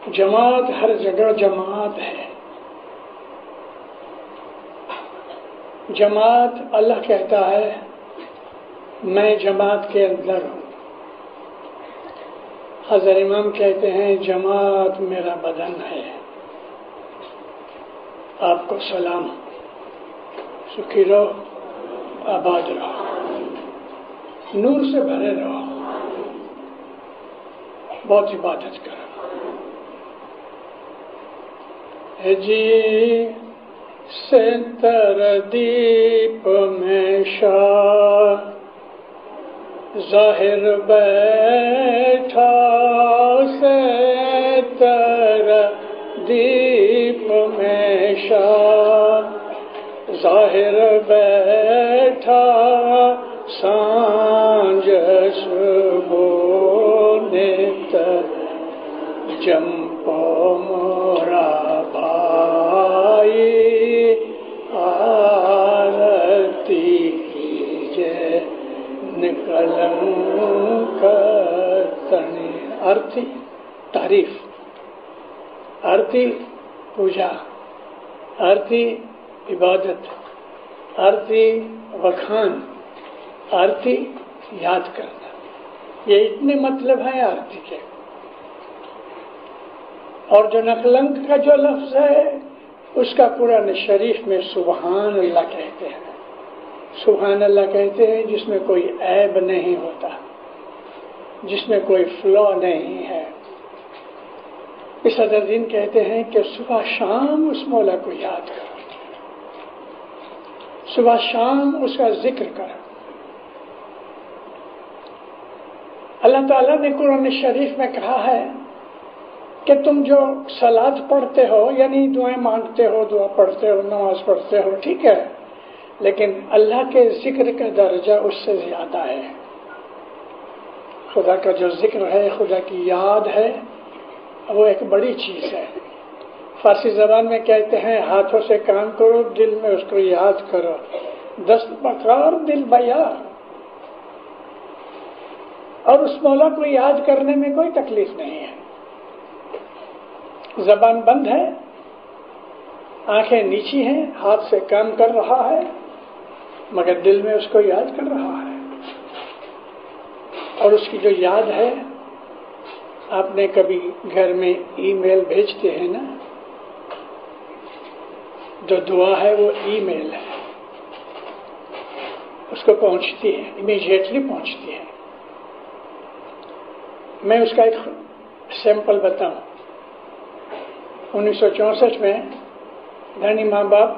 جماعت ہر جگہ جماعت ہے. جماعت اللہ کہتا ہے میں جماعت کے اندر ہوں. حضرت امام کہتے ہیں جماعت میرا بدن ہے. آپ کو سلام. سکھی رہو، آباد رہو، نور سے بھرے رہو، بہت عبادت کرو. جی سے تردیپ میں شاہ ظاہر بیٹھا، سے تردیپ میں شاہ ظاہر بیٹھا، سانجھ سبونے جمپو مورا بھائی، آرتی کیجے نکلنک تنی. آرتی تعریف، آرتی پوجا، آرتی عبادت، آرتی وکھان، آرتی یاد کرنا. یہ اتنے مطلب ہیں آرتی کے. اور جو نقلنک کا جو لفظ ہے اس کا قرآن شریف میں سبحان اللہ کہتے ہیں. سبحان اللہ کہتے ہیں جس میں کوئی عیب نہیں ہوتا، جس میں کوئی فلو نہیں ہے. اس صدر دین کہتے ہیں کہ صبح شام اس مولا کو یاد کرو، صبح شام اس کا ذکر کرو. اللہ تعالیٰ نے قرآن شریف میں کہا ہے کہ تم جو صلاۃ پڑھتے ہو، یعنی دعائیں مانگتے ہو، دعا پڑھتے ہو، نماز پڑھتے ہو، ٹھیک ہے، لیکن اللہ کے ذکر کا درجہ اس سے زیادہ ہے. خدا کا جو ذکر ہے، خدا کی یاد ہے، وہ ایک بڑی چیز ہے. فارسی زبان میں کہتے ہیں ہاتھوں سے کام کرو، دل میں اس کو یاد کرو. دست بکار دل بیار. اور اس مولا کو یاد کرنے میں کوئی تکلیف نہیں ہے. زبان بند ہے، آنکھیں نیچی ہیں، ہاتھ سے کام کر رہا ہے، مگر دل میں اس کو یاد کر رہا ہے. اور اس کی جو یاد ہے، آپ نے کبھی گھر میں ای میل بھیجتے ہیں نا، جو دعا ہے وہ ای میل ہے، اس کو پہنچتی ہے، امیجیٹلی پہنچتی ہے. میں اس کا ایک سیمپل بتاؤں. 1964 میں دھنی ماں باپ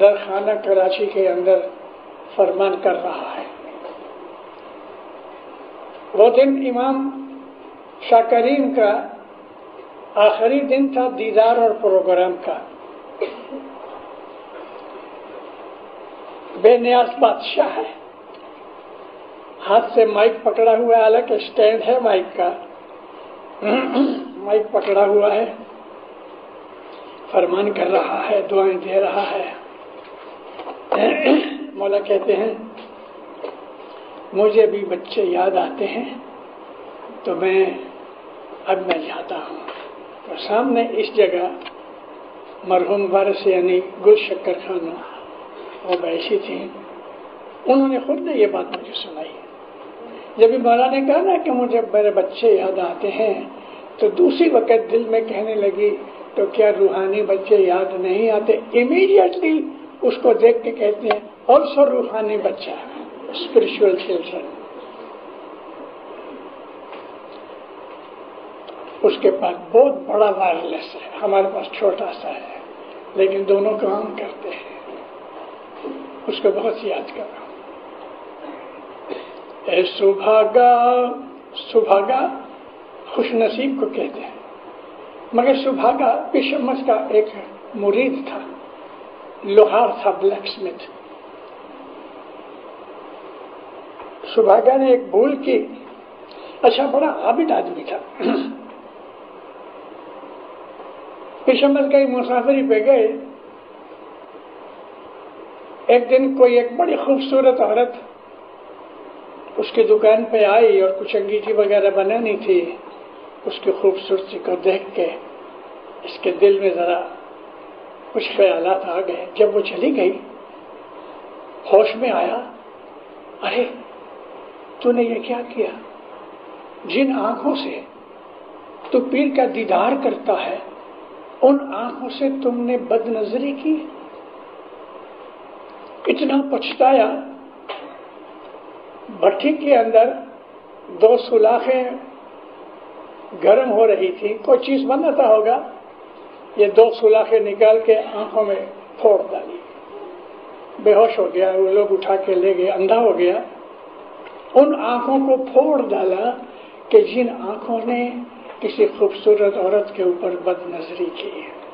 درخانہ کراچی کے اندر فرمان کر رہا ہے. وہ دن امام شاہ کریم کا آخری دن تھا دیدار اور پروگرام کا. بے نیاز بادشاہ ہے، ہاتھ سے مائک پکڑا ہوا ہے، حالانکہ اسٹینڈ ہے مائک کا، مائک پکڑا ہوا ہے، فرمان کر رہا ہے، دعائیں دے رہا ہے. مولا کہتے ہیں مجھے بھی بچے یاد آتے ہیں تو میں جاتا ہوں. اور سامنے اس جگہ مرحوم وارث یعنی گل شکر خانہ وہ بیٹھی تھیں. انہوں نے خود نے یہ بات مجھے سنائی. جب مولا نے کہا نا کہ مجھے میرے بچے یاد آتے ہیں، تو دوسری وقت دل میں کہنے لگی تو کیا روحانی بچے یاد نہیں آتے؟ امیڈیٹلی اس کو دیکھ کے کہتے ہیں آلسو روحانی بچہ، اسپرچل چلڈرن. اس کے پاس بہت بڑا وائرلیس ہے، ہمارے پاس چھوٹا سا ہے، لیکن دونوں کام کرتے ہیں. اس کو بہت یاد کر رہا ہوں. اے سبھاگا خوش نصیب کو کہتے ہیں، مگر سبھاگا پیشمس کا ایک مرید تھا، لوہار تھا، بلیک سمتھ. سبھاگا نے ایک بھول کی. اچھا، بڑا عابد آدمی تھا. پیشمس کہیں مسافری پہ گئے. ایک دن کوئی ایک بڑی خوبصورت عورت اس کی دکان پہ آئی اور کچھ انگیٹھی وغیرہ بنانی تھی. اس کی خوبصورتی کو دیکھ کے اس کے دل میں ذرا کچھ خیالات آ گئے. جب وہ چلی گئی ہوش میں آیا، ارے تو نے یہ کیا کیا؟ جن آنکھوں سے تو پیر کا دیدار کرتا ہے ان آنکھوں سے تم نے بد نظری کی. اتنا پچھتایا. بھٹی کے اندر 2 سلاخیں گرم ہو رہی تھی، کوئی چیز بناتا ہوگا، یہ 2 سلاخیں نکال کے آنکھوں میں پھوڑ ڈالی. بے ہوش ہو گیا. وہ لوگ اٹھا کے لے گئے، اندھا ہو گیا. ان آنکھوں کو پھوڑ ڈالا کہ جن آنکھوں نے کسی خوبصورت عورت کے اوپر بد نظری کی،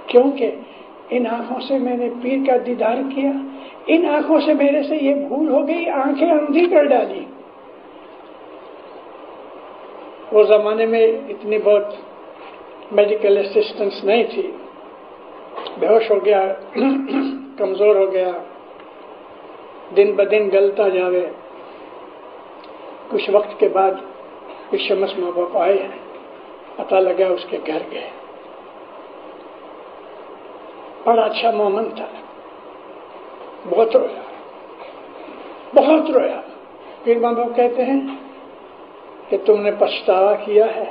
کیونکہ ان آنکھوں سے میں نے پیر کا دیدار کیا، ان آنکھوں سے میرے سے یہ بھول ہو گئی، آنکھیں اندھی کر ڈالی. وہ زمانے میں اتنی بہت میڈیکل اسسٹنس نہیں تھی. بے ہوش ہو گیا، کمزور ہو گیا، دن بدن گلتا جاوے. کچھ وقت کے بعد شمس ماں باپ آئے ہیں، پتہ لگا اس کے گھر گئے. بڑا اچھا مومن تھا، بہت رویا، بہت رویا. پھر ماں باپ کہتے ہیں کہ تم نے پچھتاوا کیا ہے،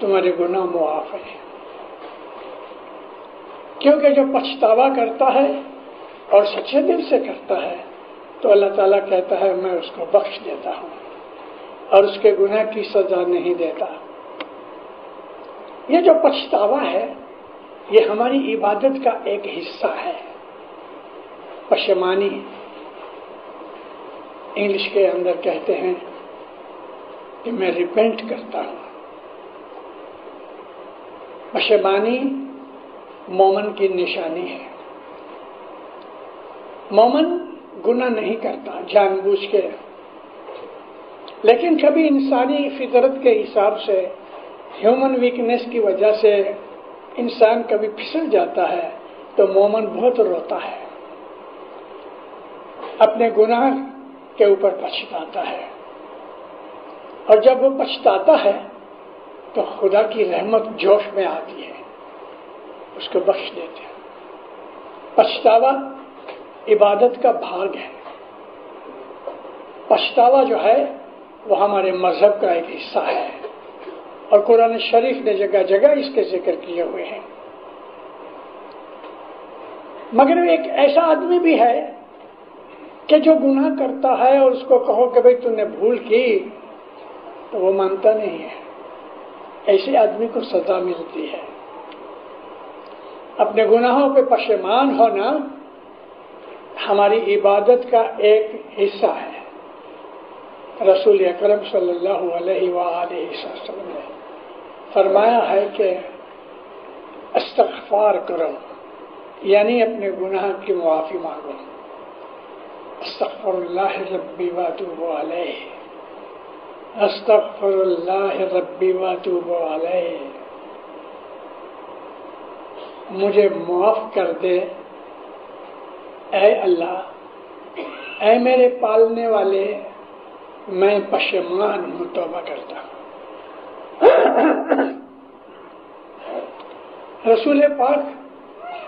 تمہارے گناہ معاف ہے. کیونکہ جو پچھتاوا کرتا ہے اور سچے دل سے کرتا ہے تو اللہ تعالیٰ کہتا ہے میں اس کو بخش دیتا ہوں اور اس کے گناہ کی سزا نہیں دیتا. یہ جو پچھتاوا ہے یہ ہماری عبادت کا ایک حصہ ہے. پشیمانی انگلش کے اندر کہتے ہیں کہ میں ریپینٹ کرتا ہوں. پشیمانی مومن کی نشانی ہے. مومن گناہ نہیں کرتا جان بوجھ کے، لیکن کبھی انسانی فطرت کے حساب سے، ہیومن ویکنیس کی وجہ سے انسان کبھی پھسل جاتا ہے تو مومن بہت روتا ہے، اپنے گناہ کے اوپر پچھتاتا ہے. اور جب وہ پچھتاتا ہے تو خدا کی رحمت جوش میں آتی ہے، اس کو بخش دیتے ہیں. پچھتاوا عبادت کا بھاگ ہے. پچھتاوا جو ہے وہ ہمارے مذہب کا ایک حصہ ہے اور قرآن شریف نے جگہ جگہ اس کے ذکر کیے ہوئے ہیں. مگر ایک ایسا آدمی بھی ہے کہ جو گناہ کرتا ہے اور اس کو کہو کہ بھئی تو نے بھول کی تو وہ مانتا نہیں ہے. ایسے آدمی کو سزا ملتی ہے. اپنے گناہوں پہ پشیمان ہونا ہماری عبادت کا ایک حصہ ہے. رسول اکرم صلی اللہ علیہ وآلہ وسلم نے فرمایا ہے کہ استغفار کرو، یعنی اپنے گناہ کی معافی مانگو. استغفر اللہ ربی واتوب علیہ، استغفر اللہ ربی واتوب علیہ. مجھے معاف کر دے اے اللہ، اے میرے پالنے والے، میں پشیمان ہوں، توبہ کرتا ہوں. رسول پاک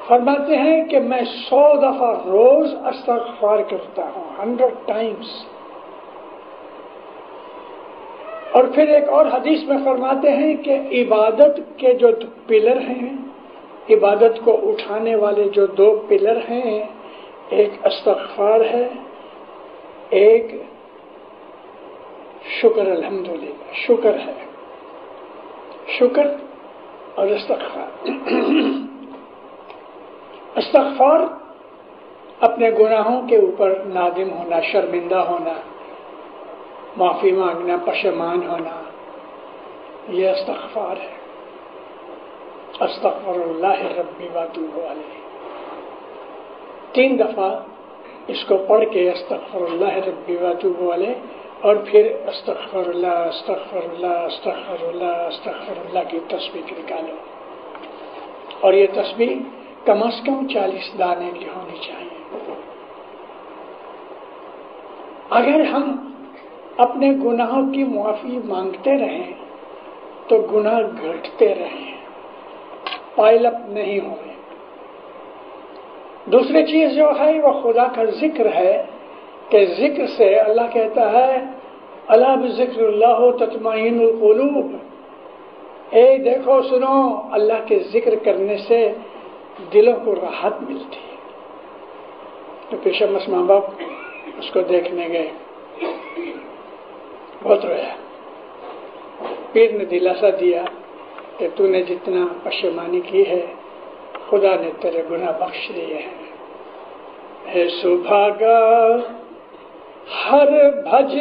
فرماتے ہیں کہ میں 100 دفعہ روز استغفار کرتا ہوں، 100 times. اور پھر ایک اور حدیث میں فرماتے ہیں کہ عبادت کے جو پلر ہیں، عبادت کو اٹھانے والے جو 2 پلر ہیں، ایک استغفار ہے، ایک شکر. الحمدللہ شکر ہے، شکر اور استغفار. استغفار اپنے گناہوں کے اوپر نادم ہونا، شرمندہ ہونا، معافی مانگنا، پشیمان ہونا، یہ استغفار ہے. استغفر اللہ ربی واتوب علیہ. 3 دفعہ اس کو پڑھ کے استغفر اللہ ربی واتوب علیہ، اور پھر استغفر اللہ استغفر اللہ استغفر اللہ استغفر اللہ کی تسبیح نکالو. اور یہ تسبیح کم از کم 40 دانے کی ہونی چاہیے. اگر ہم اپنے گناہوں کی معافی مانگتے رہیں تو گناہ گھٹتے رہے، پائل اپ نہیں ہوئے۔ دوسری چیز جو ہے وہ خدا کا ذکر ہے، کہ ذکر سے اللہ کہتا ہے الا بذکر اللہ تطمئن القلوب، اے دیکھو سنو، اللہ کے ذکر کرنے سے دلوں کو راحت ملتی ہے۔ تو پیشمس ماں باپ اس کو دیکھنے گئے، بہت رویا۔ پیر نے دلاسا دیا کہ تو نے جتنا پشیمانی کی ہے خدا نے تیرے گناہ بخش دیے ہیں۔ ہے سبھاگا ہر بھج،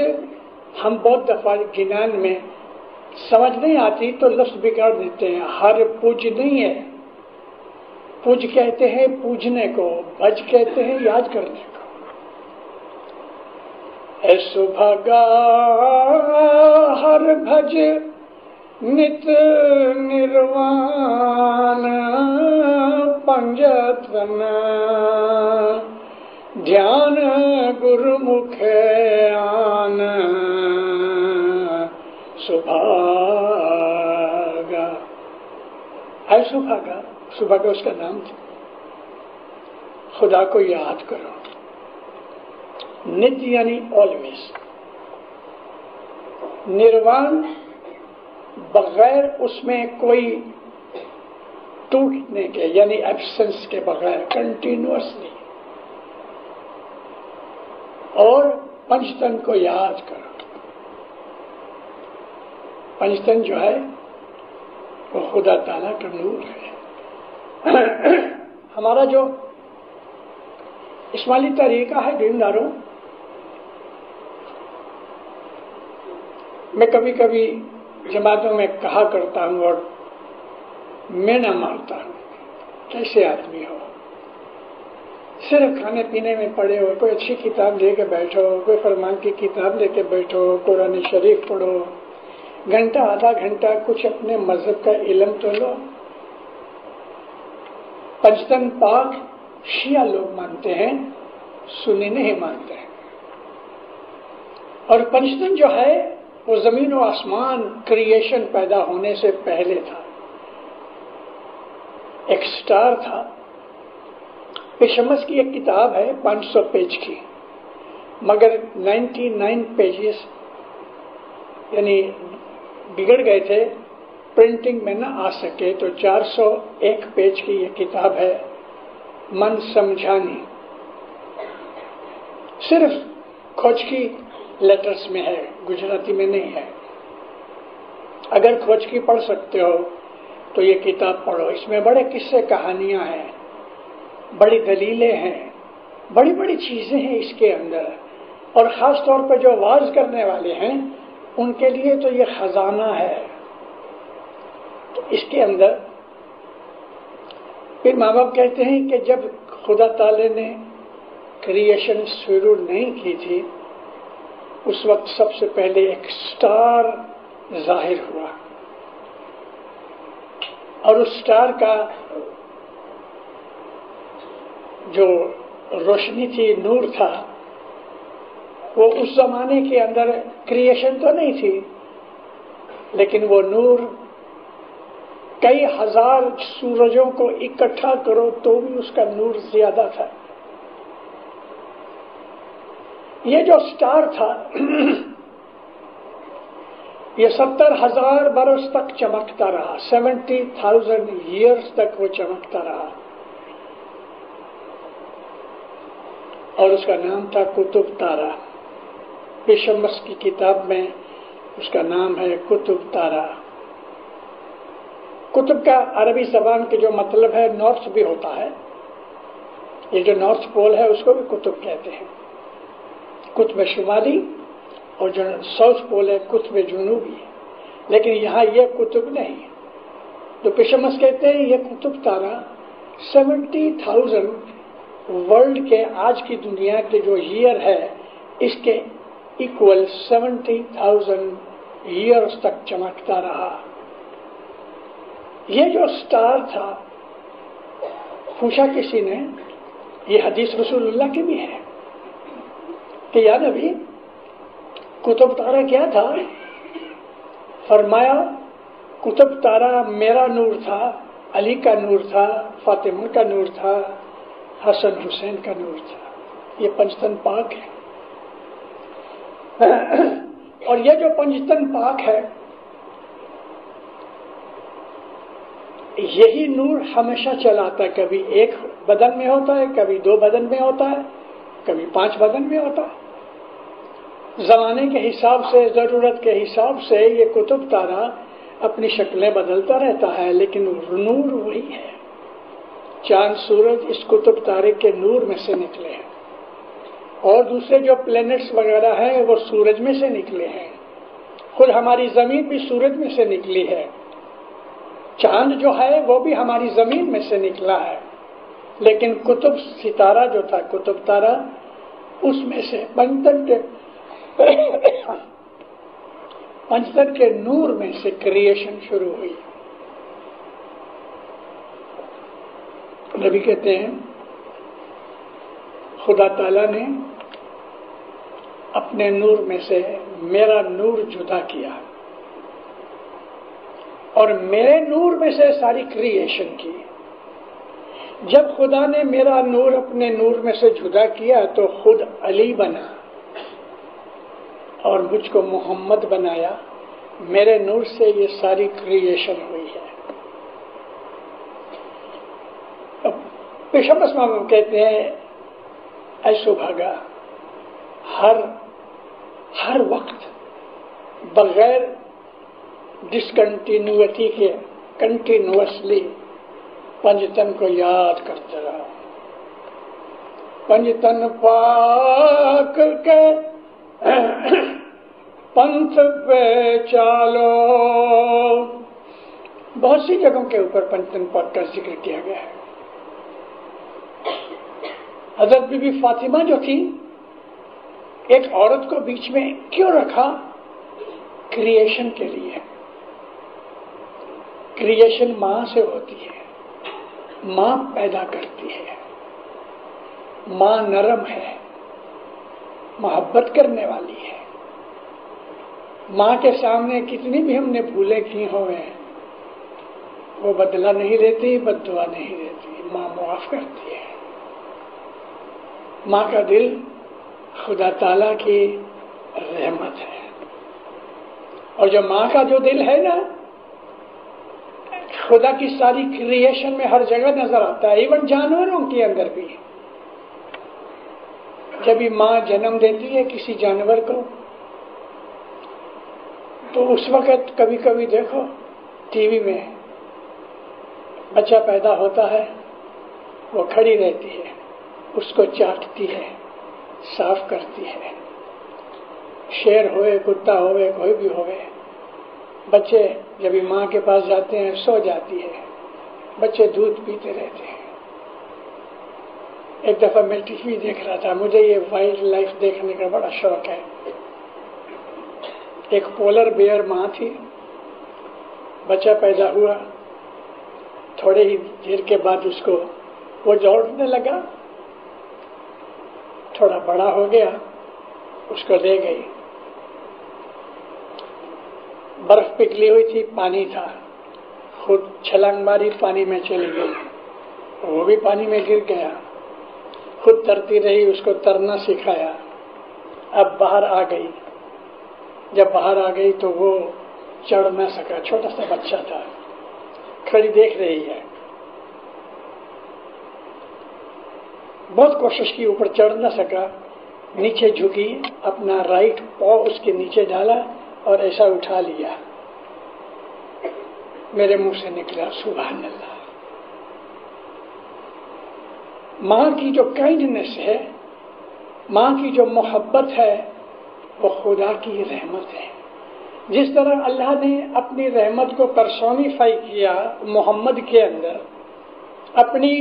ہم بہت دفعہ گنان میں سمجھ نہیں آتی تو لفظ بگاڑ دیتے ہیں۔ ہر پوج نہیں ہے، پوج کہتے ہیں پوجنے کو، بھج کہتے ہیں یاد کرنے کو۔ اے سبھاگا ہر بھج نت نروان پنجتن دھیان گرمکھ آن سبھاگا۔ ہے سبھاگا، سبھاگا اس کا نام تھا۔ خدا کو یاد کرو، نت یعنی آلویز، نروان بغیر اس میں کوئی ٹوٹنے کے یعنی ایبسنس کے بغیر، کنٹینوسلی۔ اور پنچتن کو یاد کرو۔ پنچتن جو ہے وہ خدا تعالیٰ کا نور ہے۔ ہمارا جو اسماعیلی طریقہ ہے دینداروں، میں کبھی کبھی جماعتوں میں کہا کرتا ہوں اور میں نہ مانتا ہوں، کیسے آدمی ہو، صرف کھانے پینے میں پڑے ہو، کوئی اچھی کتاب لے کے بیٹھو، کوئی فرمان کی کتاب لے کے بیٹھو، قرآن شریف پڑھو، گھنٹہ آدھا گھنٹہ کچھ اپنے مذہب کا علم تو لو۔ پنچتن پاک شیعہ لوگ مانتے ہیں، سنی نہیں مانتے ہیں۔ اور پنچتن جو ہے وہ زمین و آسمان کریشن پیدا ہونے سے پہلے تھا، ایک سٹار تھا۔ پیشمس کی ایک کتاب ہے 500 پیج کی، مگر 99 پیجز یعنی بگڑ گئے تھے، پرنٹنگ میں نہ آ سکے، تو 401 پیج کی یہ کتاب ہے من سمجھانی، صرف کھوجکی لیٹرز میں ہے، گجراتی میں نہیں ہے۔ اگر کھوجکی پڑھ سکتے ہو تو یہ کتاب پڑھو، اس میں بڑے قصے کہانیاں ہیں، بڑی دلیلیں ہیں، بڑی بڑی چیزیں ہیں اس کے اندر، اور خاص طور پہ جو واعظ کرنے والے ہیں ان کے لیے تو یہ خزانہ ہے۔ تو اس کے اندر پھر ماں باپ کہتے ہیں کہ جب خدا تعالی نے کریشن شروع نہیں کی تھی، اس وقت سب سے پہلے ایک سٹار ظاہر ہوا، اور اس سٹار کا جو روشنی تھی، نور تھا، وہ اس زمانے کے اندر کریشن تو نہیں تھی، لیکن وہ نور کئی ہزار سورجوں کو اکٹھا کرو تو بھی اس کا نور زیادہ تھا۔ یہ جو سٹار تھا یہ 70,000 برس تک چمکتا رہا، 70,000 ایئرز تک وہ چمکتا رہا، اور اس کا نام تھا کتب تارا۔ پیشمس کی کتاب میں اس کا نام ہے کتب تارا۔ کتب کا عربی زبان کے جو مطلب ہے نارتھ بھی ہوتا ہے، یہ جو نارتھ پول ہے اس کو بھی کتب کہتے ہیں، قطب شمالی، اور جو ساؤتھ پول ہے قطب جنوبی، لیکن یہاں یہ کتب نہیں۔ تو پیشمس کہتے ہیں یہ کتب تارا 70,000 ورلڈ کے آج کی دنیا کے جو ایئر ہے اس کے ایکول 70,000 ایئرز تک چمکتا رہا۔ یہ جو سٹار تھا، پوچھا کسی نے، یہ حدیث رسول اللہ کی بھی ہے کہ یا نبی کتب تارا کیا تھا؟ فرمایا قطب تارا میرا نور تھا، علی کا نور تھا، فاطمہ کا نور تھا، حسن حسین کا نور تھا. یہ پنجتن پاک ہے. اور یہ جو پنجتن پاک ہے، یہی نور ہمیشہ چلاتا ہے. کبھی ایک بدن میں ہوتا ہے، کبھی 2 بدن میں ہوتا ہے، کبھی 5 بدن میں ہوتا ہے. زمانے کے حساب سے، ضرورت کے حساب سے یہ قطب تارا اپنی شکلیں بدلتا رہتا ہے، لیکن نور وہی ہے. چاند سورج اس قطب تارے کے نور میں سے نکلے ہیں، اور دوسرے جو پلینٹس وغیرہ ہیں وہ سورج میں سے نکلے ہیں. خود ہماری زمین بھی سورج میں سے نکلی ہے. چاند جو ہے وہ بھی ہماری زمین میں سے نکلا ہے، لیکن قطب ستارہ جو تھا، قطب تارا، اس میں سے پنجتن کے نور میں سے کریشن شروع ہوئی. نبی کہتے ہیں خدا تعالیٰ نے اپنے نور میں سے میرا نور جدا کیا اور میرے نور میں سے ساری کریشن کی. جب خدا نے میرا نور اپنے نور میں سے جدا کیا تو خود علی بنا اور مجھ کو محمد بنایا. میرے نور سے یہ ساری کریشن ہوئی ہے. پیشم اسمام کہتے ہیں ایسو بھاگا ہر وقت بغیر ڈسکنٹینیوٹی کے کنٹینوسلی پنجتن کو یاد کرتے رہا. پنجتن پاک کے پنتھ پہ چالو. بہت سی جگہوں کے اوپر پنجتن پاک کا ذکر کیا گیا ہے. حضرت بی بی فاطمہ جو تھی، ایک عورت کو بیچ میں کیوں رکھا؟ کریشن کے لیے. کریشن ماں سے ہوتی ہے، ماں پیدا کرتی ہے. ماں نرم ہے، محبت کرنے والی ہے. ماں کے سامنے کتنی بھی ہم نے بھولیں کی ہوئے وہ بدلہ نہیں لیتی، بد دعا نہیں دیتی. ماں معاف کرتی ہے. ماں کا دل خدا تعالیٰ کی رحمت ہے. اور جو ماں کا جو دل ہے نا، خدا کی ساری کریشن میں ہر جگہ نظر آتا ہے، ایون جانوروں کے اندر بھی. جب ماں جنم دیتی ہے کسی جانور کو تو اس وقت کبھی کبھی دیکھو ٹی وی میں بچہ پیدا ہوتا ہے، وہ کھڑی رہتی ہے، اس کو چاٹتی ہے، صاف کرتی ہے. شیر ہوئے، کتا ہوئے، کوئی بھی ہوئے، بچے جب ماں کے پاس جاتے ہیں سو جاتی ہے، بچے دودھ پیتے رہتے ہیں. ایک دفعہ میں ٹی وی دیکھ رہا تھا، مجھے یہ وائلڈ لائف دیکھنے کا بڑا شوق ہے. ایک پولر بیئر ماں تھی، بچہ پیدا ہوا، تھوڑے ہی دیر کے بعد اس کو وہ دوڑنے لگا، تھوڑا بڑا ہو گیا، اس کو لے گئی. برف پگھلی ہوئی تھی، پانی تھا، خود چھلانگ ماری، پانی میں چلی گئی، وہ بھی پانی میں گر گیا. خود ترتی رہی، اس کو ترنا سکھایا. اب باہر آ گئی. جب باہر آ گئی تو وہ چڑھ نہ سکا، چھوٹا سا بچہ تھا، کھڑی دیکھ رہی ہے. بہت کوشش کی، اوپر چڑھ نہ سکا، نیچے جھکی، اپنا رائٹ پاؤں اس کے نیچے ڈالا اور ایسا اٹھا لیا. میرے منہ سے نکلا سبحان اللہ. ماں کی جو کائنڈنس ہے، ماں کی جو محبت ہے، وہ خدا کی رحمت ہے. جس طرح اللہ نے اپنی رحمت کو پرسونیفائی کیا محمد کے اندر، اپنی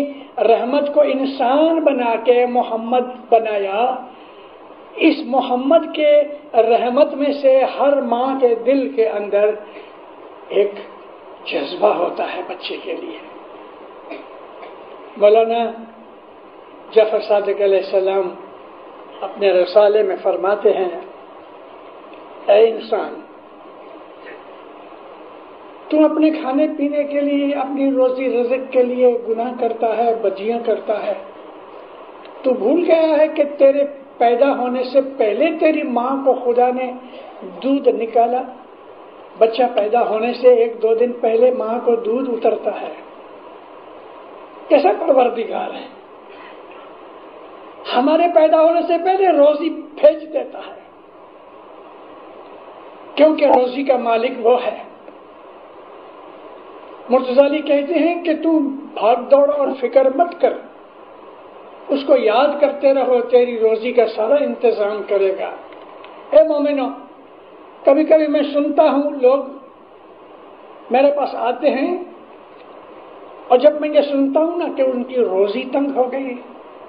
رحمت کو انسان بنا کے محمد بنایا. اس محمد کے رحمت میں سے ہر ماں کے دل کے اندر ایک جذبہ ہوتا ہے بچے کے لیے. مولانا جعفر صادق علیہ السلام اپنے رسالے میں فرماتے ہیں، اے انسان، تو اپنے کھانے پینے کے لیے، اپنی روزی رزق کے لیے گناہ کرتا ہے، بدیاں کرتا ہے. تو بھول گیا ہے کہ تیرے پیدا ہونے سے پہلے تیری ماں کو خدا نے دودھ نکالا. بچہ پیدا ہونے سے 1-2 دن پہلے ماں کو دودھ اترتا ہے. کیسا پروردگار ہے؟ ہمارے پیدا ہونے سے پہلے روزی بھیج دیتا ہے، کیونکہ روزی کا مالک وہ ہے. مرتضی کہتے ہیں کہ تم بھاگ دوڑ اور فکر مت کر، اس کو یاد کرتے رہو، تیری روزی کا سارا انتظام کرے گا. اے مومنو، کبھی کبھی میں سنتا ہوں لوگ میرے پاس آتے ہیں، اور جب میں یہ سنتا ہوں نا کہ ان کی روزی تنگ ہو گئی،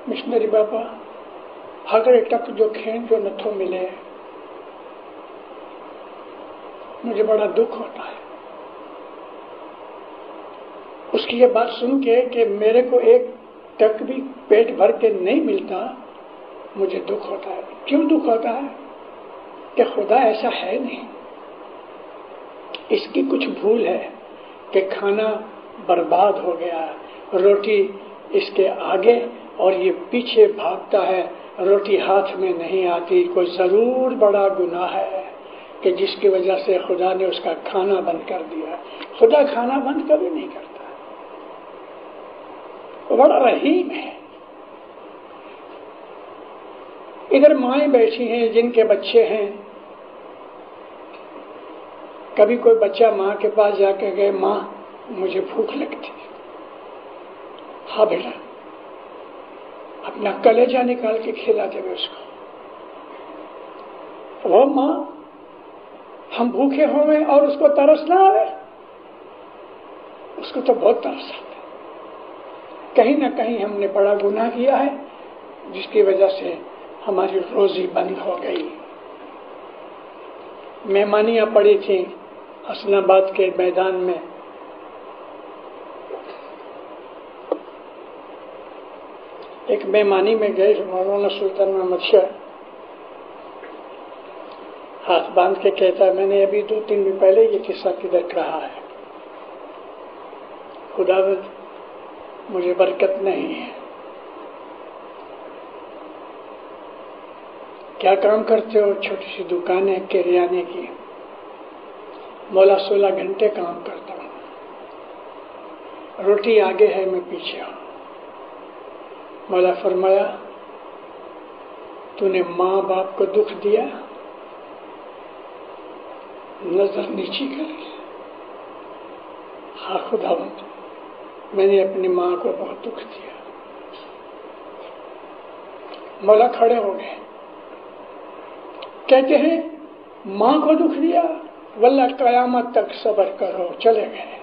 مشنری بابا ہگڑے ٹک جو کھین جو نتھو ملے، مجھے بڑا دکھ ہوتا ہے اس کی یہ بات سن کے کہ میرے کو ایک ٹک بھی پیٹ بھر کے نہیں ملتا. مجھے دکھ ہوتا ہے. کیوں دکھ ہوتا ہے؟ کہ خدا ایسا ہے نہیں. اس کی کچھ بھول ہے کہ کھانا برباد ہو گیا، روٹی اس کے آگے اور یہ پیچھے بھاگتا ہے، روٹی ہاتھ میں نہیں آتی. کوئی ضرور بڑا گناہ ہے کہ جس کی وجہ سے خدا نے اس کا کھانا بند کر دیا. خدا کھانا بند کبھی نہیں کرتا، وہ بڑا رحیم ہے. ادھر مائیں بیٹھی ہیں جن کے بچے ہیں. کبھی کوئی بچہ ماں کے پاس جا کے گئے، ماں مجھے بھوک لگتی. ہاں بیٹا، اپنا کلیجہ نکال کے کھلا دے اس کو. وہ ماں، ہم بھوکے ہوئے اور اس کو ترس نہ آئے؟ اس کو تو بہت ترس آتا ہے. کہیں نہ کہیں ہم نے بڑا گناہ کیا ہے جس کی وجہ سے ہماری روزی بند ہو گئی. مہمانیاں پڑی تھیں حسن آباد کے میدان میں. ایک مہمانی میں گئے مولانا سلطان محمد شاہ، ہاتھ باندھ کے کہتا ہے، میں نے ابھی 2-3 دن پہلے یہ قصہ کدھر کہا ہے. خدا مجھے برکت نہیں ہے. کیا کام کرتے ہو؟ چھوٹی سی دکان ہے کریانے کی. مولا 16 گھنٹے کام کرتا ہوں، روٹی آگے ہے میں پیچھے ہوں. مولا فرمایا، تو نے ماں باپ کو دکھ دیا، نظر نیچی کر کے. ہاں خداوند، میں نے اپنی ماں کو بہت دکھ دیا. مولا کھڑے ہو گئے، کہتے ہیں ماں کو دکھ دیا، واللہ قیامت تک صبر کرو. چلے گئے.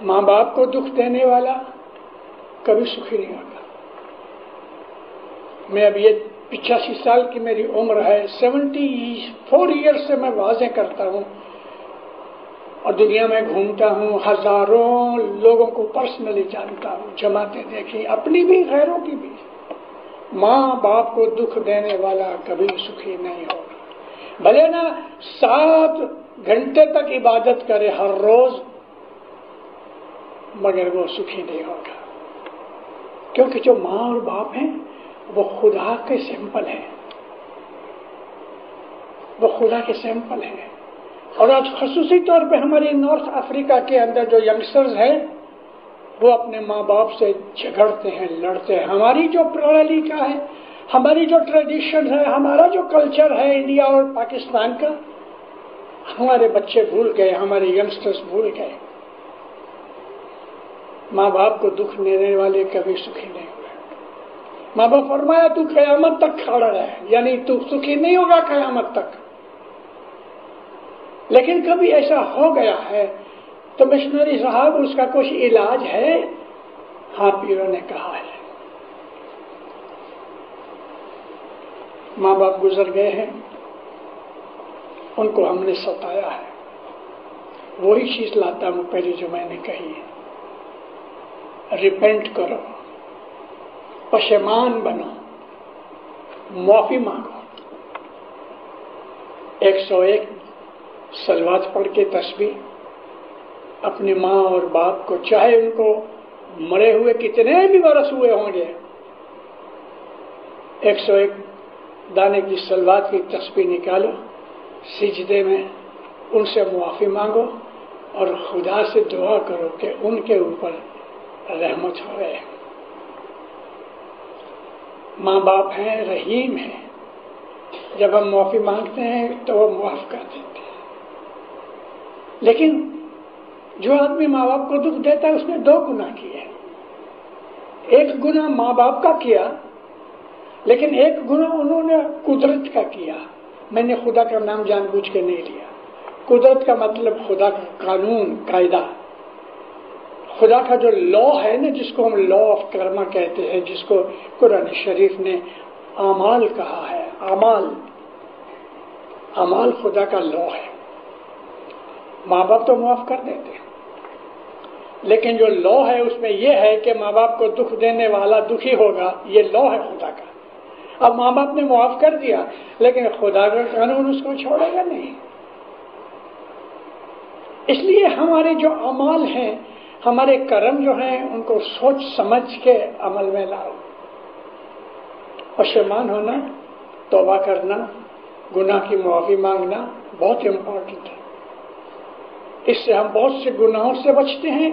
ماں باپ کو دکھ دینے والا کبھی سکھی نہیں ہوتا. میں اب یہ 85 سال کی میری عمر ہے، 74 ایئر سے میں واضح کرتا ہوں اور دنیا میں گھومتا ہوں، ہزاروں لوگوں کو پرسنلی جانتا ہوں، جماعتیں دیکھی، اپنی بھی غیروں کی بھی. ماں باپ کو دکھ دینے والا کبھی سکھی نہیں ہوگا. بھلے نا 7 گھنٹے تک عبادت کرے ہر روز، مگر وہ سکھی نہیں ہوگا. کیونکہ جو ماں اور باپ ہیں وہ خدا کے سیمپل ہیں، وہ خدا کے سیمپل ہیں. اور آج خصوصی طور پہ ہماری نارتھ افریقہ کے اندر جو ینگسٹرز ہیں وہ اپنے ماں باپ سے جھگڑتے ہیں، لڑتے ہیں. ہماری جو پرنالی کا ہے، ہماری جو ٹریڈیشن ہے، ہمارا جو کلچر ہے انڈیا اور پاکستان کا، ہمارے بچے بھول گئے، ہمارے ینگسٹرز بھول گئے. ماں باپ کو دکھ دینے والے کبھی سکھی نہیں ہوئے. ماں باپ فرمایا تو قیامت تک کھڑا رہے، یعنی تو سکھی نہیں ہوگا قیامت تک. لیکن کبھی ایسا ہو گیا ہے تو مشنری صاحب اس کا کچھ علاج ہے؟ ہاں، پیروں نے کہا ہے. ماں باپ گزر گئے ہیں، ان کو ہم نے ستایا ہے. وہی چیز لاتا ہوں پہلے جو میں نے کہی ہے. ریپینٹ کرو، پشیمان بنو، معافی مانگو. 101 صلوات پڑھ کے تسبیح اپنی ماں اور باپ کو، چاہے ان کو مرے ہوئے کتنے بھی برس ہوئے ہوں گے، 101 دانے کی صلوات کی تسبیح نکالو، سجدے میں ان سے معافی مانگو اور خدا سے دعا کرو کہ ان کے اوپر رحمت ہوئے۔ ماں باپ ہیں، رحیم ہیں، جب ہم معافی مانگتے ہیں تو وہ معاف کر دیتے ہیں۔ لیکن جو آدمی ماں باپ کو دکھ دیتا ہے اس نے 2 گناہ کیے، ایک گناہ ماں باپ کا کیا، لیکن ایک گناہ انہوں نے قدرت کا کیا۔ میں نے خدا کا نام جان بوجھ کے نہیں لیا۔ قدرت کا مطلب خدا کا قانون، قاعدہ، خدا کا جو لا ہے نا، جس کو ہم لا آف کرما کہتے ہیں، جس کو قرآن شریف نے اعمال کہا ہے۔ اعمال خدا کا لا ہے۔ ماں باپ تو معاف کر دیتے ہیں، لیکن جو لا ہے اس میں یہ ہے کہ ماں باپ کو دکھ دینے والا دکھی ہوگا، یہ لا ہے خدا کا۔ اب ماں باپ نے معاف کر دیا، لیکن خدا کا قانون اس کو چھوڑے گا نہیں۔ اس لیے ہمارے جو اعمال ہیں، ہمارے کرم جو ہیں، ان کو سوچ سمجھ کے عمل میں لاؤ۔ پشیمان ہونا، توبہ کرنا، گناہ کی معافی مانگنا بہت امپورٹنٹ ہے۔ اس سے ہم بہت سے گناہوں سے بچتے ہیں،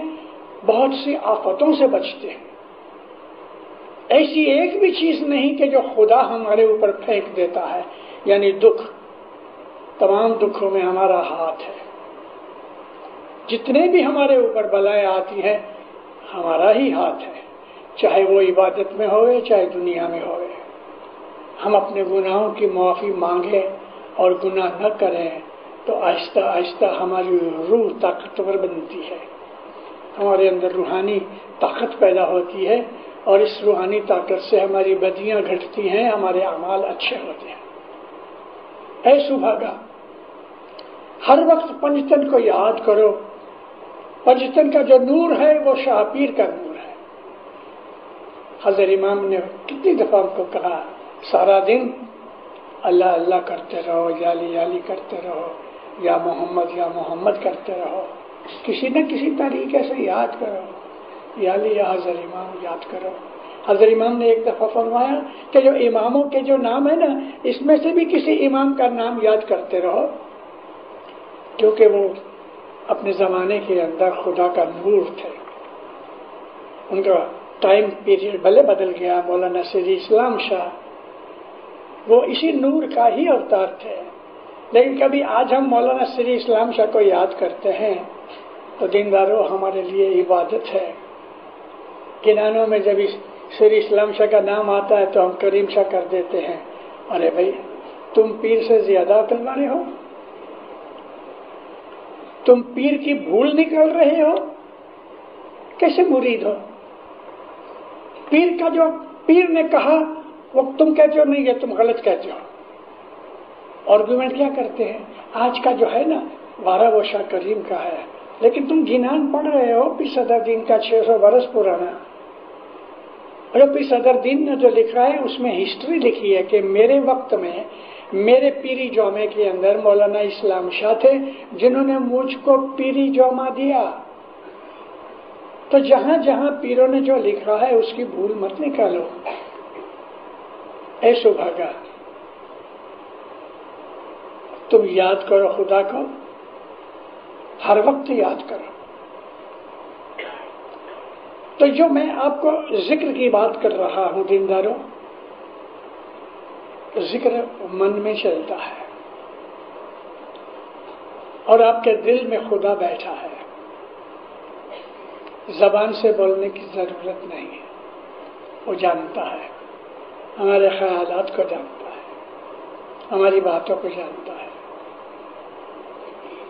بہت سی آفتوں سے بچتے ہیں۔ ایسی ایک بھی چیز نہیں کہ جو خدا ہمارے اوپر پھینک دیتا ہے، یعنی دکھ۔ تمام دکھوں میں ہمارا ہاتھ ہے۔ جتنے بھی ہمارے اوپر بلائیں آتی ہیں، ہمارا ہی ہاتھ ہے، چاہے وہ عبادت میں ہوئے چاہے دنیا میں ہوئے۔ ہم اپنے گناہوں کی معافی مانگیں اور گناہ نہ کریں تو آہستہ آہستہ ہماری روح طاقتور بنتی ہے، ہمارے اندر روحانی طاقت پیدا ہوتی ہے، اور اس روحانی طاقت سے ہماری بدیاں گھٹتی ہیں، ہمارے اعمال اچھے ہوتے ہیں۔ اے سبھاگا، ہر وقت پنجتن کو یاد کرو۔ پنجتن کا جو نور ہے وہ شاہ پیر کا نور ہے۔ حضرت امام نے کتنی دفعہ ہم کو کہا، سارا دن اللہ اللہ کرتے رہو، یالی یالی کرتے رہو، یا محمد کرتے رہو، کسی نہ کسی طریقے سے یاد کرو، یالی یا حضرت امام یاد کرو۔ حضرت امام نے ایک دفعہ فرمایا کہ جو اماموں کے جو نام ہے نا، اس میں سے بھی کسی امام کا نام یاد کرتے رہو، کیونکہ وہ اپنے زمانے کے اندر خدا کا نور تھے۔ ان کا ٹائم پیریڈ بھلے بدل گیا، مولانا سری اسلام شاہ وہ اسی نور کا ہی اوتار تھے، لیکن کبھی آج ہم مولانا سری اسلام شاہ کو یاد کرتے ہیں تو دینداروں ہمارے لیے عبادت ہے۔ کنانوں میں جب سری اسلام شاہ کا نام آتا ہے تو ہم کریم شاہ کر دیتے ہیں۔ ارے بھائی، تم پیر سے زیادہ عقل والے ہو؟ تم پیر کی بھول نکال رہے ہو؟ کیسے مرید ہو؟ پیر کا جو پیر نے کہا وہ تم کہتے ہو نہیں ہے، تم غلط کہتے ہو۔ آرگومنٹ کیا کرتے ہیں؟ آج کا جو ہے نا 12 وہ شاہ کریم کا ہے، لیکن تم گنان پڑھ رہے ہو پیر صدر دین کا 600 برس پرانا۔ اور پیر صدر دین نے جو لکھا ہے اس میں ہسٹری لکھی ہے کہ میرے وقت میں میرے پیری جامع کے اندر مولانا اسلام شاہ تھے جنہوں نے مجھ کو پیری جامع دیا۔ تو جہاں جہاں پیروں نے جو لکھا ہے اس کی بھول مت نکالو۔ اے سبھاگا، تم یاد کرو خدا کو، ہر وقت یاد کرو۔ تو جو میں آپ کو ذکر کی بات کر رہا ہوں دینداروں، ذکر من میں چلتا ہے اور آپ کے دل میں خدا بیٹھا ہے، زبان سے بولنے کی ضرورت نہیں ہے، وہ جانتا ہے، ہمارے خیالات کو جانتا ہے، ہماری باتوں کو جانتا ہے۔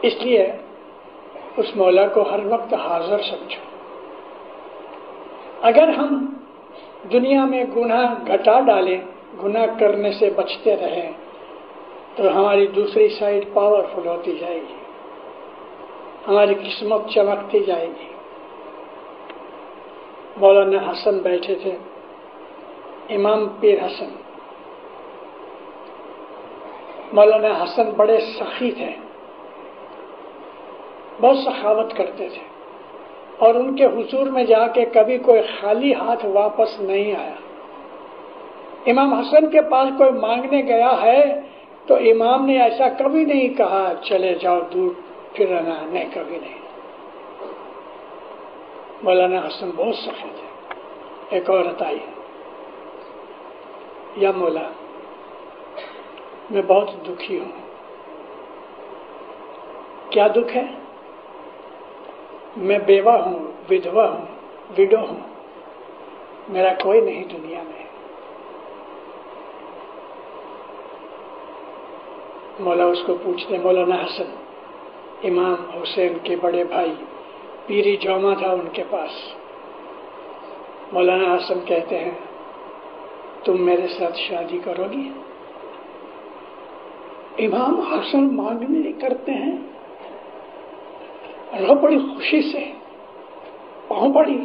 اس لیے اس مولا کو ہر وقت حاضر سمجھو۔ اگر ہم دنیا میں گناہ گھٹا ڈالیں، گناہ کرنے سے بچتے رہیں، تو ہماری دوسری سائڈ پاورفل ہوتی جائے گی، ہماری قسمت چمکتی جائے گی۔ مولانا حسن بیٹھے تھے، امام پیر حسن۔ مولانا حسن بڑے سخی تھے، بہت سخاوت کرتے تھے، اور ان کے حضور میں جا کے کبھی کوئی خالی ہاتھ واپس نہیں آیا۔ امام حسن کے پاس کوئی مانگنے گیا ہے تو امام نے ایسا کبھی نہیں کہا چلے جاؤ دور پھر آنا، نہیں، کبھی نہیں۔ مولانا حسن بہت سخی تھے۔ ایک عورت آئی، یا مولا میں بہت دکھی ہوں۔ کیا دکھ ہے؟ میں بیوہ ہوں، ودھوا ہوں، وڈو ہوں، میرا کوئی نہیں دنیا میں۔ مولا اس کو پوچھتے، مولانا حسن امام حسین کے بڑے بھائی، پیری جوما تھا ان کے پاس۔ مولانا حسن کہتے ہیں تم میرے ساتھ شادی کرو گی؟ امام حسن مانگنے کرتے ہیں، اللہ بڑی خوشی سے پاؤں پڑی۔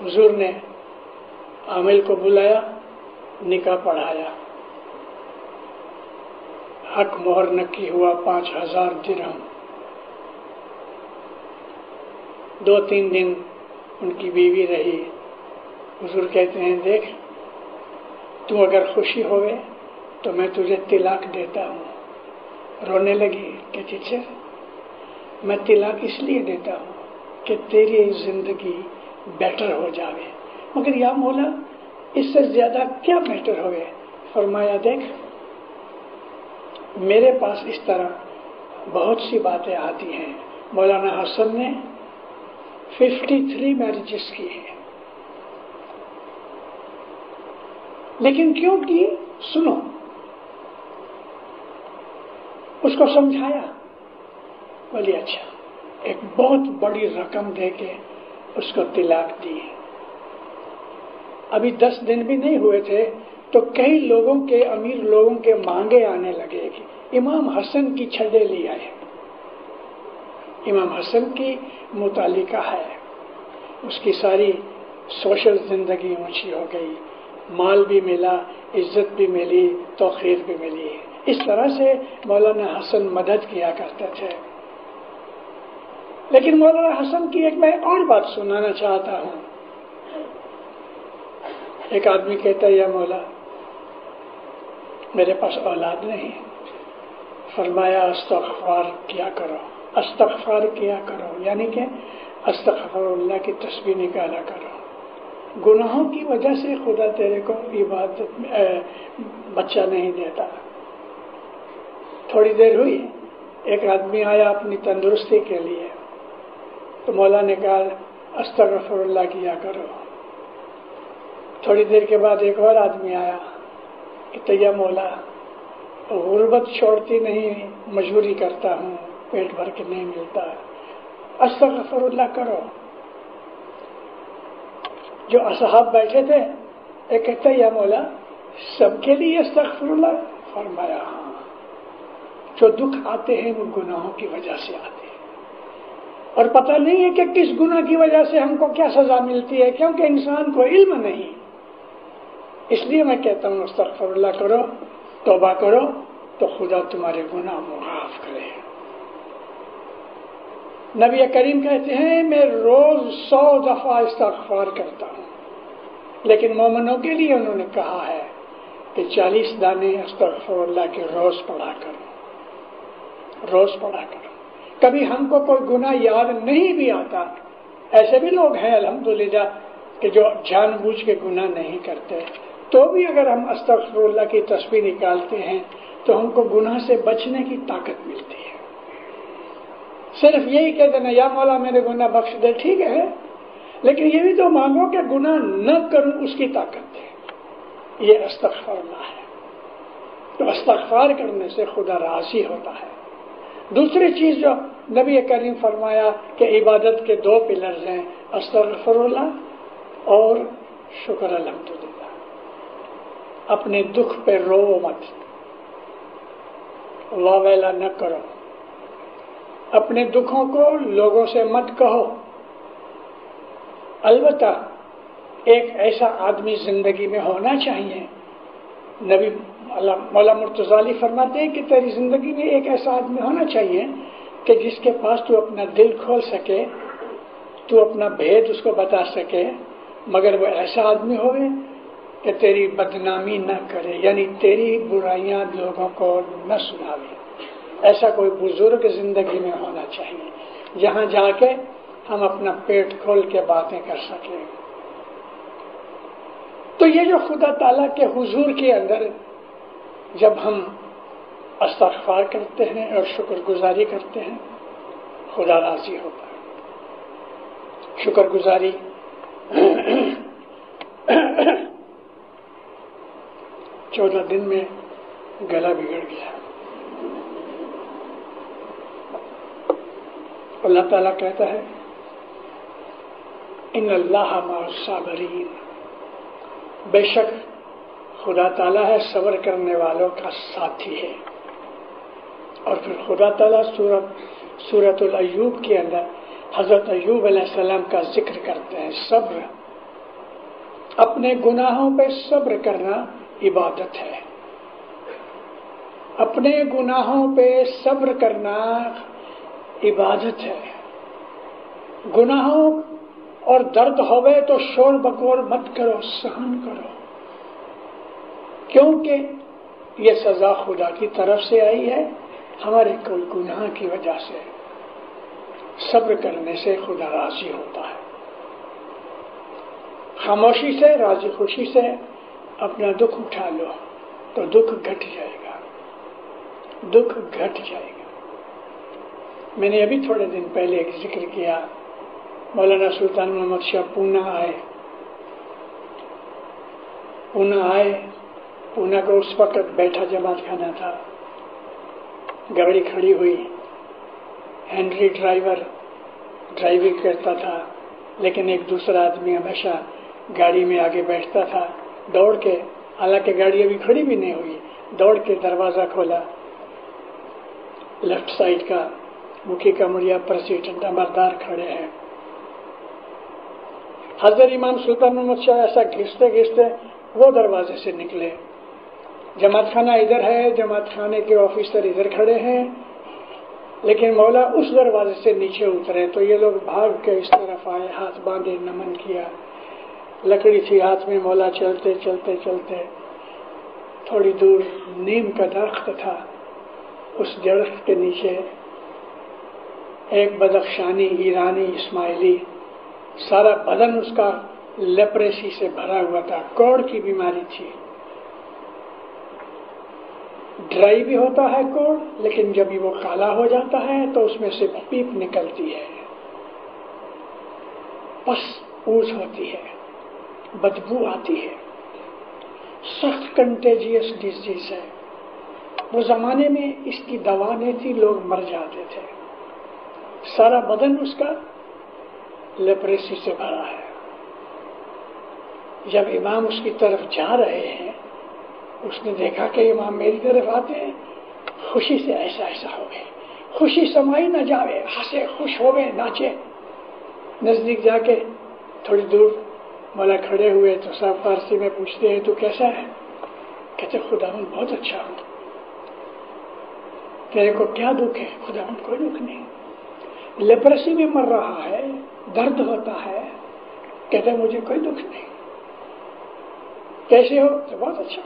حضور نے عامل کو بلایا، نکاح پڑھایا، حق مہر نکی ہوا 5000 درہم۔ 2-3 دن ان کی بیوی رہی۔ حضور کہتے ہیں دیکھ تو اگر خوشی ہوئے تو میں تجھے طلاق دیتا ہوں۔ رونے لگی کہ ٹیچر میں طلاق اس لیے دیتا ہوں کہ تیری زندگی بیٹر ہو جاوے، مگر یا مولا اس سے زیادہ کیا بیٹر ہوئے؟ فرمایا دیکھ میرے پاس اس طرح بہت سی باتیں آتی ہیں۔ مولانا حسن نے 53 میرجز کی ہیں، لیکن کیوں کی؟ سنو، اس کو سمجھایا، بولی اچھا، ایک بہت بڑی رقم دے کے اس کو طلاق دی۔ ابھی 10 دن بھی نہیں ہوئے تھے تو کئی لوگوں کے، امیر لوگوں کے مانگے آنے لگے کہ امام حسن کی چھڑے لی آئے۔ امام حسن کی متعلقہ ہے، اس کی ساری سوشل زندگی اونچی ہو گئی، مال بھی ملا، عزت بھی ملی، توقیر بھی ملی۔ اس طرح سے مولانا حسن مدد کیا کرتے تھے۔ لیکن مولانا حسن کی ایک میں اور بات سنانا چاہتا ہوں۔ ایک آدمی کہتا ہے یا مولا میرے پاس اولاد نہیں۔ فرمایا استغفار کیا کرو، استغفار کیا کرو، یعنی کہ استغفر اللہ کی تسبیح نکالا کرو۔ گناہوں کی وجہ سے خدا تیرے کو عبادت میں بچہ نہیں دیتا۔ تھوڑی دیر ہوئی، ایک آدمی آیا اپنی تندرستی کے لیے، تو مولا نے کہا استغفر اللہ کیا کرو۔ تھوڑی دیر کے بعد ایک اور آدمی آیا کہ یا مولا غربت چھوڑتی نہیں، مزدوری کرتا ہوں، پیٹ بھر کے نہیں ملتا، استغفر اللہ کرو۔ جو اصحاب بیٹھے تھے ایک کہتا یا مولا سب کے لیے استغفر اللہ؟ فرمایا ہاں، جو دکھ آتے ہیں وہ گناہوں کی وجہ سے آتے ہیں، اور پتہ نہیں ہے کہ کس گناہ کی وجہ سے ہم کو کیا سزا ملتی ہے، کیونکہ انسان کو علم نہیں۔ اس لیے میں کہتا ہوں استغفر اللہ کرو، توبہ کرو تو خدا تمہارے گناہ معاف کرے۔ نبی کریم کہتے ہیں میں روز 100 دفعہ استغفار کرتا ہوں، لیکن مومنوں کے لیے انہوں نے کہا ہے کہ 40 دانے استغفر اللہ کے روز پڑھا کرو، روز پڑھا کرو۔ کبھی ہم کو کوئی گناہ یاد نہیں بھی آتا، ایسے بھی لوگ ہیں الحمدللہ کہ جو جان بوجھ کے گناہ نہیں کرتے، تو بھی اگر ہم استغفر اللہ کی تسبیح نکالتے ہیں تو ہم کو گناہ سے بچنے کی طاقت ملتی ہے۔ صرف یہی کہہ دینا یا مولا میرے گناہ بخش دے، ٹھیک ہے، لیکن یہ بھی تو مانگو کہ گناہ نہ کروں، اس کی طاقت ہے۔ یہ استغفار اللہ ہے۔ تو استغفار کرنے سے خدا راضی ہوتا ہے۔ دوسری چیز جو نبی کریم فرمایا کہ عبادت کے 2 پلرز ہیں، استغفر اللہ اور شکر الحمدللہ۔ اپنے دکھ پہ رو مت، واہ ویلا نہ کرو، اپنے دکھوں کو لوگوں سے مت کہو۔ البتہ ایک ایسا آدمی زندگی میں ہونا چاہیے، نبی مولا مرتضی علی فرماتے ہیں کہ تیری زندگی میں ایک ایسا آدمی ہونا چاہیے کہ جس کے پاس تو اپنا دل کھول سکے، تو اپنا بھید اس کو بتا سکے، مگر وہ ایسا آدمی ہوئے کہ تیری بدنامی نہ کرے، یعنی تیری برائیاں لوگوں کو نہ سناوے۔ ایسا کوئی بزرگ زندگی میں ہونا چاہیے جہاں جا کے ہم اپنا پیٹ کھول کے باتیں کر سکیں۔ تو یہ جو خدا تعالیٰ کے حضور کے اندر جب ہم استغفار کرتے ہیں اور شکر گزاری کرتے ہیں، خدا راضی ہوتا ہے۔ شکر گزاری 14 دن میں گلا بگڑ گیا۔ اللہ تعالیٰ کہتا ہے ان اللہ مع الصابرین، بے شک خدا تعالیٰ ہے صبر کرنے والوں کا ساتھی ہے۔ اور پھر خدا تعالیٰ سورۃ الایوب کے اندر حضرت ایوب علیہ السلام کا ذکر کرتے ہیں۔ صبر، اپنے گناہوں پہ صبر کرنا عبادت ہے۔ اپنے گناہوں پہ صبر کرنا عبادت ہے۔ گناہوں اور درد ہوئے تو شور بکور مت کرو، سہن کرو، کیونکہ یہ سزا خدا کی طرف سے آئی ہے ہمارے کوئی گناہ کی وجہ سے۔ صبر کرنے سے خدا راضی ہوتا ہے۔ خاموشی سے، راضی خوشی سے اپنا دکھ اٹھا لو تو دکھ گھٹ جائے گا، دکھ گھٹ جائے گا۔ میں نے ابھی تھوڑے دن پہلے ایک ذکر کیا، مولانا سلطان محمد شاہ پونا آئے، پونا کو اس وقت بیٹھا جماعت خانہ تھا، گاڑی کھڑی ہوئی، ہینری ڈرائیونگ کرتا تھا، لیکن ایک دوسرا آدمی ہمیشہ گاڑی میں آگے بیٹھتا تھا۔ دوڑ کے، حالانکہ گاڑی ابھی کھڑی بھی نہیں ہوئی، دوڑ کے دروازہ کھولا، لیفٹ سائڈ کا مکھی کمریا پریزیڈنٹ امردار کھڑے ہیں۔ حضرت امام سلطان محمد شاہ ایسا گھستے گھستے وہ دروازے سے نکلے، جماعت خانہ ادھر ہے، جماعت خانے کے آفیسر ادھر کھڑے ہیں، لیکن مولا اس دروازے سے نیچے اترے تو یہ لوگ بھاگ کے اس طرف آئے، ہاتھ باندھے نمن کیا، لکڑی تھی ہاتھ میں، مولا چلتے چلتے چلتے تھوڑی دور نیم کا درخت تھا، اس درخت کے نیچے ایک بدخشانی ایرانی اسماعیلی، سارا بدن اس کا لیپریسی سے بھرا ہوا تھا، کوڑ کی بیماری تھی۔ ڈرائی بھی ہوتا ہے کوڑ، لیکن جب وہ کالا ہو جاتا ہے تو اس میں سے پیپ نکلتی ہے، پس اوس ہوتی ہے، بدبو آتی ہے، سخت کنٹیجیس ڈیزیز ہے۔ وہ زمانے میں اس کی دوا نہیں تھی، لوگ مر جاتے تھے۔ سارا بدن اس کا لیپریسی سے بھرا ہے۔ جب امام اس کی طرف جا رہے ہیں، اس نے دیکھا کہ امام میری طرف آتے ہیں، خوشی سے ایسا ہو گئے، خوشی سمائی نہ جاوے، ہنسے، خوش ہو گئے، ناچے۔ نزدیک جا کے تھوڑی دور مولا کھڑے ہوئے تو صاحب فارسی میں پوچھتے ہیں تو کیسا ہے؟ کہتے خداوند بہت اچھا ہوں۔ تیرے کو کیا دکھ ہے؟ خداوند کوئی دکھ نہیں، لیپرسی میں مر رہا ہے، درد ہوتا ہے۔ کہتے مجھے کوئی دکھ نہیں۔ کیسے ہو؟ تو بہت اچھا،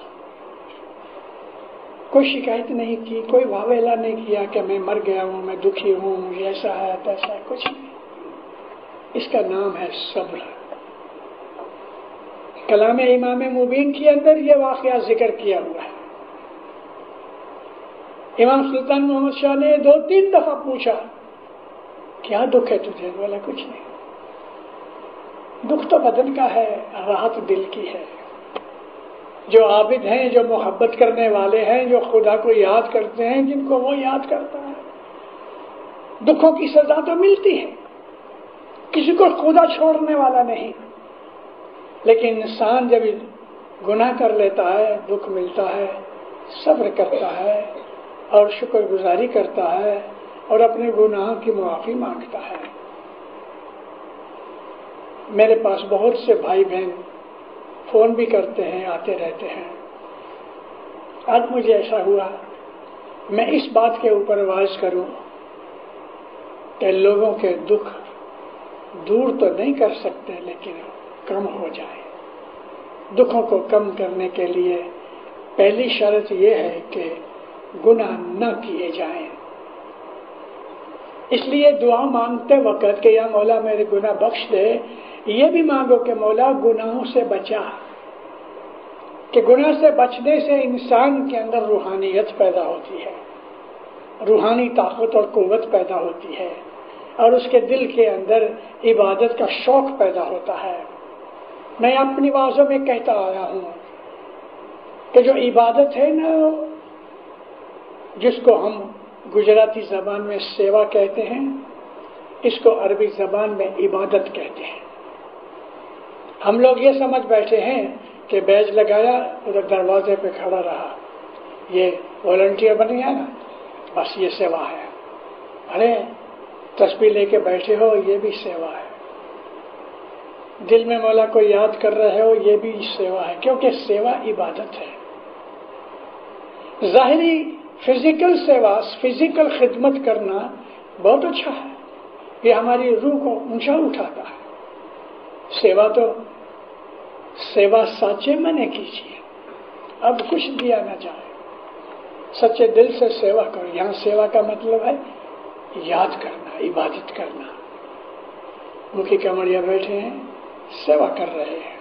کوئی شکایت نہیں کی، کوئی واویلا نہیں کیا کہ میں مر گیا ہوں، میں دکھی ہوں، مجھے ایسا ہے تیسا ہے، کچھ نہیں۔ اس کا نام ہے صبر۔ کلام امام مبین کے اندر یہ واقعہ ذکر کیا ہوا ہے۔ امام سلطان محمد شاہ نے 2-3 دفعہ پوچھا کیا دکھ ہے تجھے؟ بولا کچھ نہیں، دکھ تو بدن کا ہے، راحت دل کی ہے۔ جو عابد ہیں، جو محبت کرنے والے ہیں، جو خدا کو یاد کرتے ہیں، جن کو وہ یاد کرتا ہے، دکھوں کی سزا تو ملتی ہے، کسی کو خدا چھوڑنے والا نہیں۔ لیکن انسان جب گناہ کر لیتا ہے، دکھ ملتا ہے، صبر کرتا ہے اور شکر گزاری کرتا ہے اور اپنے گناہوں کی معافی مانگتا ہے۔ میرے پاس بہت سے بھائی بہن فون بھی کرتے ہیں، آتے رہتے ہیں۔ آج مجھے ایسا ہوا میں اس بات کے اوپر واعظ کروں کہ لوگوں کے دکھ دور تو نہیں کر سکتے لیکن کم ہو جائے. دکھوں کو کم کرنے کے لیے پہلی شرط یہ ہے کہ گناہ نہ کیے جائیں. اس لیے دعا مانگتے وقت کہ یا مولا میرے گناہ بخش دے، یہ بھی مانگو کہ مولا گناہوں سے بچا، کہ گناہ سے بچنے سے انسان کے اندر روحانیت پیدا ہوتی ہے، روحانی طاقت اور قوت پیدا ہوتی ہے، اور اس کے دل کے اندر عبادت کا شوق پیدا ہوتا ہے. میں اپنی باتوں میں کہتا آیا ہوں کہ جو عبادت ہے نا، جس کو ہم گجراتی زبان میں سیوا کہتے ہیں، اس کو عربی زبان میں عبادت کہتے ہیں. ہم لوگ یہ سمجھ بیٹھے ہیں کہ بیج لگایا ادھر دروازے پہ کھڑا رہا، یہ والنٹیئر بن گیا نا، بس یہ سیوا ہے. ارے تسبیح لے کے بیٹھے ہو، یہ بھی سیوا ہے. دل میں مولا کو یاد کر رہے ہو، یہ بھی سیوا ہے، کیونکہ سیوا عبادت ہے. ظاہری فزیکل سیوا، فزیکل خدمت کرنا بہت اچھا ہے، یہ ہماری روح کو اونچا اٹھاتا ہے. سیوا تو سیوا سچے من کیجیے، اب کچھ دیا نہ جائے، سچے دل سے سیوا کرو. یہاں سیوا کا مطلب ہے یاد کرنا، عبادت کرنا. مکھی کمڑیا بیٹھے ہیں، سیوا کر رہے ہیں.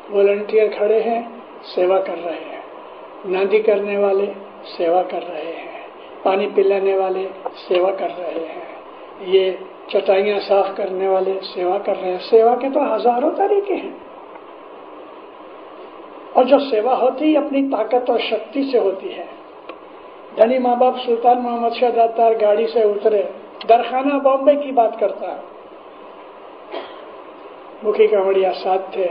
والنٹیئر کھڑے ہیں، سیوا کر رہے ہیں. نادی کرنے والے سیوا کر رہے ہیں. پانی پلانے والے سیوا کر رہے ہیں. یہ چٹائیاں صاف کرنے والے سیوا کر رہے ہیں. سیوا کے تو ہزاروں طریقے ہیں، اور جو سیوا ہوتی اپنی طاقت اور شکتی سے ہوتی ہے. دھنی ماں باپ سلطان محمد شاہ داتار گاڑی سے اترے، درخانہ بامبے کی بات کرتا ہے. مکھی کمڑیا ساتھ تھے.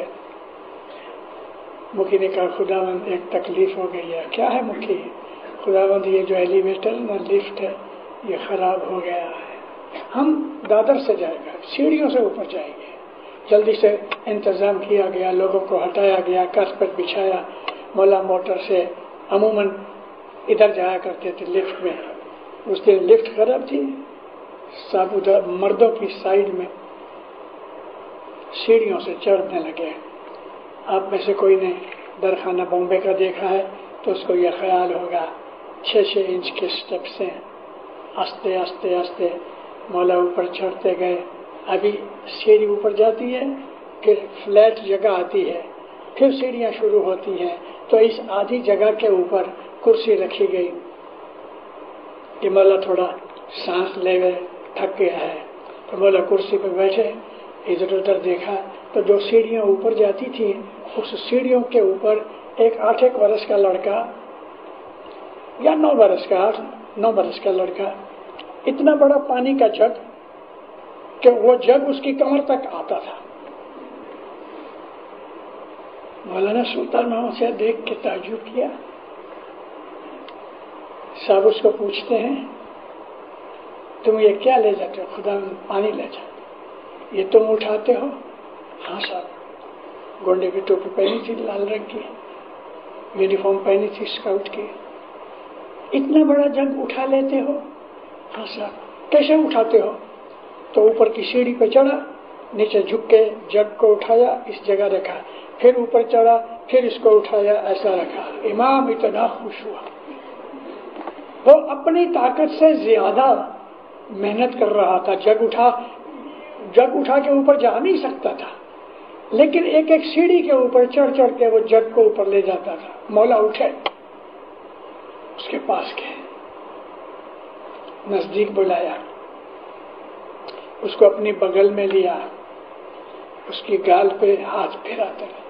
مکھی نے کہا خداوند ایک تکلیف ہو گئی ہے. کیا ہے مکھی؟ خداوند یہ جو ایلیویٹر نہ لفٹ ہے یہ خراب ہو گیا ہے، ہم دادر سے جائیں گے، سیڑھیوں سے اوپر جائیں گے. جلدی سے انتظام کیا گیا، لوگوں کو ہٹایا گیا، کارپیٹ بچھایا. مولا موٹر سے عموماً ادھر جایا کرتے تھے لفٹ میں. اس دن لفٹ خراب تھی، سب ادھر مردوں کی سائڈ میں سیڑھیوں سے چڑھنے لگے. آپ میں سے کوئی نے درخانہ بامبے کا دیکھا ہے تو اس کو یہ خیال ہوگا 6-6 انچ کے سٹیپ سے آستے آستے آستے مولا اوپر چڑھتے گئے. ابھی سیڑھی اوپر جاتی ہے، پھر فلیٹ جگہ آتی ہے، پھر سیڑھیاں شروع ہوتی ہیں. تو اس آدھی جگہ کے اوپر کرسی رکھی گئی کہ مولا تھوڑا سانس لے گئے، تھک گیا ہے. تو مولا کرسی پہ بیٹھے، ادھر ادھر دیکھا تو جو سیڑھیاں اوپر جاتی تھی اس سیڑھیوں کے اوپر ایک 8 برس کا لڑکا یا 9 برس کا 8-9 برس کا لڑکا، اتنا بڑا پانی کا جگ کہ وہ جگ اس کی کمر تک آتا تھا. مولانا سلطان محمد سے دیکھ کے تعجب کیا. صاحب اس کو پوچھتے ہیں تم یہ کیا لے جاتے ہو؟ خدا پانی لے جاتے. یہ تم اٹھاتے ہو؟ ہاں صاحب. گونڈے کی ٹوپی پہنی تھی لال رنگ کی، یونیفارم پہنی تھی اسکاؤٹ کی. اتنا بڑا جگ اٹھا لیتے ہو؟ ہاں صاحب. کیسے اٹھاتے ہو؟ تو اوپر کی سیڑھی پہ چڑھا، نیچے جھک کے جگ کو اٹھایا، اس جگہ رکھا، پھر اوپر چڑھا، پھر اس کو اٹھایا، ایسا رکھا. امام اتنا خوش ہوا. وہ اپنی طاقت سے زیادہ محنت کر رہا تھا. جگ اٹھا کے اوپر جا نہیں سکتا تھا، لیکن ایک ایک سیڑھی کے اوپر چڑھ چڑھ کے وہ جگ کو اوپر لے جاتا تھا. مولا اٹھے، اس کے پاس گئے، نزدیک بلایا، اس کو اپنی بغل میں لیا، اس کی گال پہ ہاتھ پھیراتے رہے.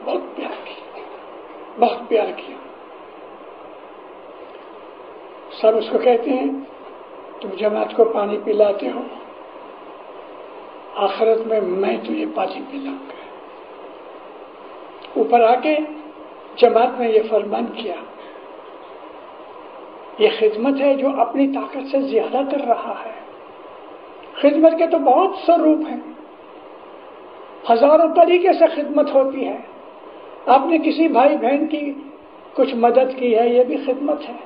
بہت پیار کیا، بہت پیار کیا. سب اس کو کہتے ہیں تم جماعت کو پانی پلاتے ہو، آخرت میں میں تجھے پانی پلاؤں گا. اوپر آ کے جماعت نے یہ فرمان کیا. یہ خدمت ہے جو اپنی طاقت سے زیادہ کر رہا ہے. خدمت کے تو بہت سے روپ ہیں، ہزاروں طریقے سے خدمت ہوتی ہے. آپ نے کسی بھائی بہن کی کچھ مدد کی ہے، یہ بھی خدمت ہے.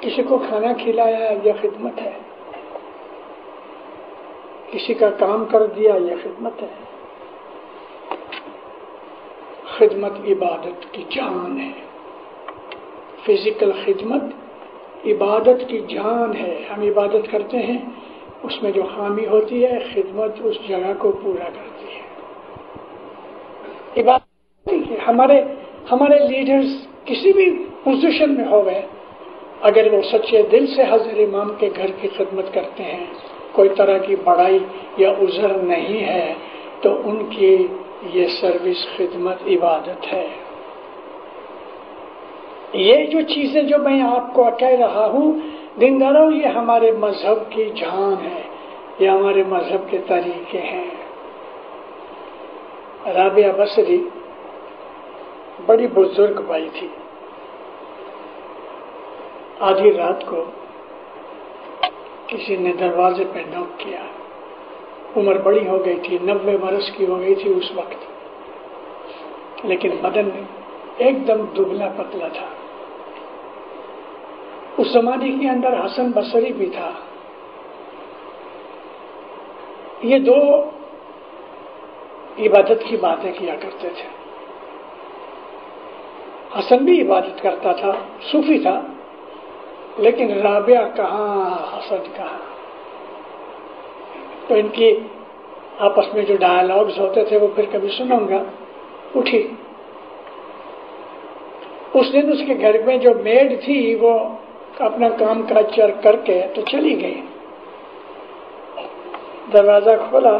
کسی کو کھانا کھلایا یہ خدمت ہے، کسی کا کام کر دیا یہ خدمت ہے۔ خدمت عبادت کی جان ہے، فزیکل خدمت عبادت کی جان ہے۔ ہم عبادت کرتے ہیں، اس میں جو خامی ہوتی ہے خدمت اس جگہ کو پورا کرتی ہے۔ عبادت ہمارے لیڈرز کسی بھی پوزیشن میں ہو گئے، اگر وہ سچے دل سے حضرت امام کے گھر کی خدمت کرتے ہیں، کوئی طرح کی بڑائی یا عذر نہیں ہے، تو ان کی یہ سروس خدمت عبادت ہے۔ یہ جو چیزیں جو میں آپ کو کہہ رہا ہوں دینداروں، یہ ہمارے مذہب کی جان ہے، یہ ہمارے مذہب کے طریقے ہیں۔ رابعہ بصری بڑی بزرگ بائی تھی۔ آدھی رات کو کسی نے دروازے پہ نوک کیا۔ عمر بڑی ہو گئی تھی، 90 برس کی ہو گئی تھی اس وقت، لیکن بدن ایک دم دبلا پتلا تھا۔ اس زمانے کے اندر حسن بصری بھی تھا۔ یہ دو عبادت کی باتیں کیا کرتے تھے۔ حسن بھی عبادت کرتا تھا، صوفی تھا، لیکن رابعہ کہاں، حسن کہاں۔ تو ان کی آپس میں جو ڈائلاگز ہوتے تھے وہ پھر کبھی سنوں گا۔ اٹھی، اس دن اس کے گھر میں جو میڈ تھی وہ اپنا کام کاج کر کے تو چلی گئی۔ دروازہ کھولا،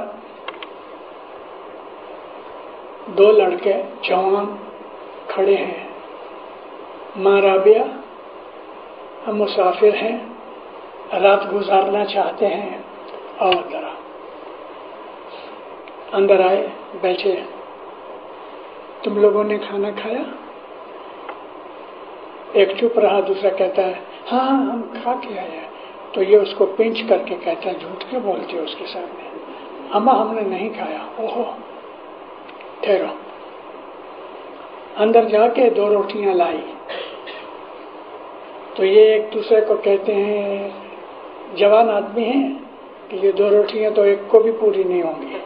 دو لڑکے جوان کھڑے ہیں۔ ماں رابعہ، ہم مسافر ہیں، رات گزارنا چاہتے ہیں، اور ذرا اندر آئے، بیٹھے۔ تم لوگوں نے کھانا کھایا؟ ایک چپ رہا، دوسرا کہتا ہے ہاں ہم کھا کے آئے ہیں۔ تو یہ اس کو پنچ کر کے کہتا ہے جھوٹ کیوں بولتے ہو اس کے سامنے؟ اماں ہم نے نہیں کھایا۔ اوہو، ٹھہرو۔ اندر جا کے 2 روٹیاں لائی۔ تو یہ ایک دوسرے کو کہتے ہیں، جوان آدمی ہیں، کہ یہ 2 روٹیاں تو ایک کو بھی پوری نہیں ہوں گی۔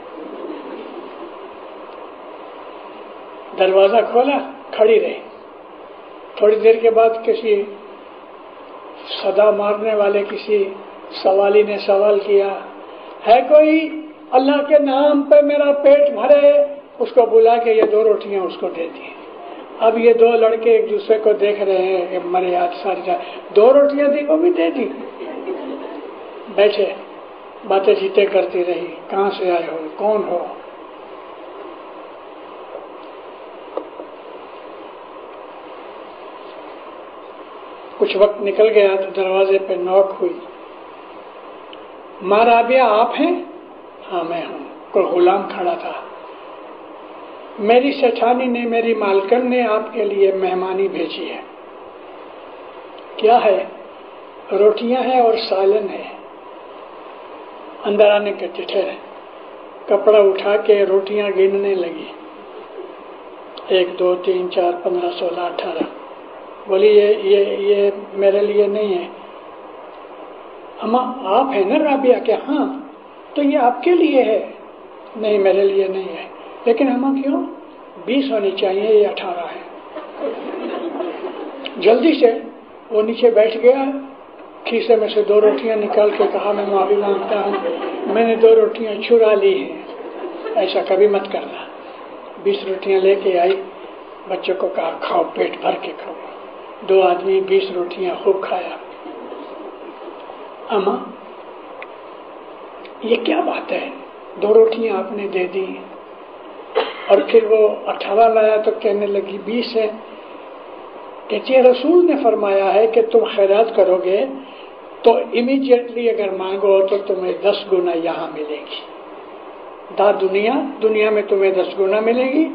دروازہ کھولا، کھڑی رہی۔ تھوڑی دیر کے بعد کسی صدا مارنے والے کسی سوالی نے سوال کیا، ہے کوئی اللہ کے نام پہ میرا پیٹ بھرے؟ اس کو بلا کے یہ 2 روٹیاں اس کو دے دی۔ اب یہ 2 لڑکے ایک دوسرے کو دیکھ رہے ہیں کہ مرے یاد ساری جائے، 2 روٹیاں دی وہ بھی دے دی۔ بیٹھے، باتیں چیتیں کرتی رہی، کہاں سے آئے ہو، کون ہو؟ کچھ وقت نکل گیا تو دروازے پہ نوک ہوئی۔ ماں رابعہ آپ ہیں؟ ہاں میں ہوں۔ کوئی غلام کھڑا تھا۔ میری سیٹھانی نے، میری مالکن نے آپ کے لیے مہمانی بھیجی ہے۔ کیا ہے؟ روٹیاں ہیں اور سالن ہے۔ اندر آنے کے ٹھہرے، کپڑا اٹھا کے روٹیاں گننے لگی، 1 2 3 4 15 16 18۔ بولی یہ میرے لیے نہیں ہے۔ اماں آپ ہیں نا رابعہ؟ کہ ہاں۔ تو یہ آپ کے لیے ہے؟ نہیں میرے لیے نہیں ہے۔ لیکن اماں کیوں؟ 20 ہونی چاہیے، یہ 18 ہے۔ جلدی سے وہ نیچے بیٹھ گیا، کھیسے میں سے 2 روٹیاں نکال کے کہا میں معافی مانگتا ہوں، میں نے 2 روٹیاں چرا لی ہیں، ایسا کبھی مت کرنا۔ 20 روٹیاں لے کے آئی، بچوں کو کہا کھاؤ، پیٹ بھر کے کھاؤ۔ 2 آدمی 20 روٹیاں خوب کھایا۔ اماں یہ کیا بات ہے، 2 روٹیاں آپ نے دے دی؟ اور پھر وہ 18 لایا تو کہنے لگی 20 ہے۔ کہتی ہے رسول نے فرمایا ہے کہ تم خیرات کرو گے تو امیڈیٹلی اگر مانگو تو تمہیں 10 گنا یہاں ملے گی۔ دنیا میں تمہیں 10 گنا ملے گی،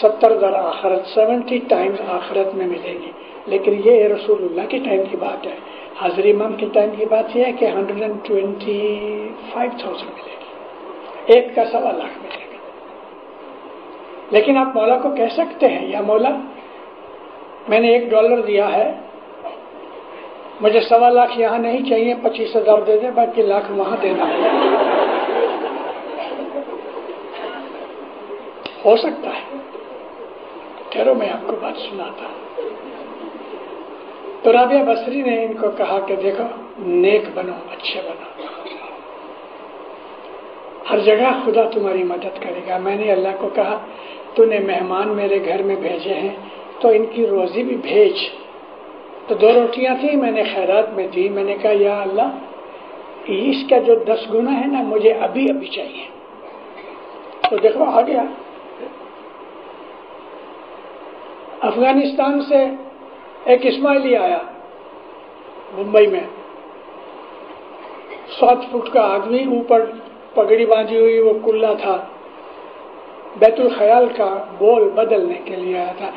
70 در آخرت، 70 ٹائمز آخرت میں ملے گی۔ لیکن یہ رسول اللہ کے ٹائم کی بات ہے۔ حضرت امام کے ٹائم کی بات یہ ہے کہ 125,000 ملے گی، 1 کا 1.25 لاکھ ملے گا۔ لیکن آپ مولا کو کہہ سکتے ہیں یا مولا میں نے $1 دیا ہے، مجھے 1.25 لاکھ یہاں نہیں چاہیے، 25,000 دے دیں، باقی لاکھ وہاں دینا ہے۔ ہو سکتا ہے، ٹھہرو میں آپ کو بات سناتا ہوں۔ تو رابعہ بصری نے ان کو کہا کہ دیکھو، نیک بنو، اچھے بنو، ہر جگہ خدا تمہاری مدد کرے گا۔ میں نے اللہ کو کہا تو نے مہمان میرے گھر میں بھیجے ہیں تو ان کی روزی بھی بھیج۔ تو 2 روٹیاں تھیں، میں نے خیرات میں دی۔ میں نے کہا یا اللہ، اس کا جو 10 گنا ہے نا، مجھے ابھی ابھی چاہیے۔ تو دیکھو آ گیا۔ افغانستان سے ایک اسماعیلی آیا ممبئی میں، 7 فٹ کا آدمی، اوپر پگڑی باندھی ہوئی، وہ کلا تھا، بیت الخیال کا بول بدلنے کے لیے آیا تھا۔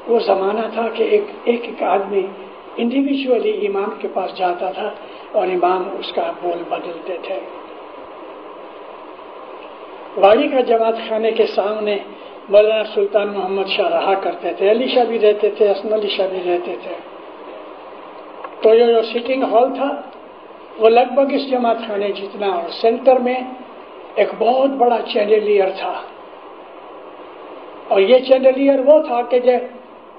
وہ زمانہ تھا کہ ایک آدمی انڈیویجولی امام کے پاس جاتا تھا اور امام اس کا بول بدلتے تھے۔ واڑی کا جماعت خانے کے سامنے مولانا سلطان محمد شاہ رہا کرتے تھے، علی شاہ بھی رہتے تھے، حسن علی شاہ بھی رہتے تھے۔ تو جو سٹنگ ہال تھا وہ لگ بھگ اس جماعت خانے جتنا، اور سینٹر میں ایک بہت بڑا چینڈیلیئر تھا، اور یہ چینڈیلیئر وہ تھا کہ جو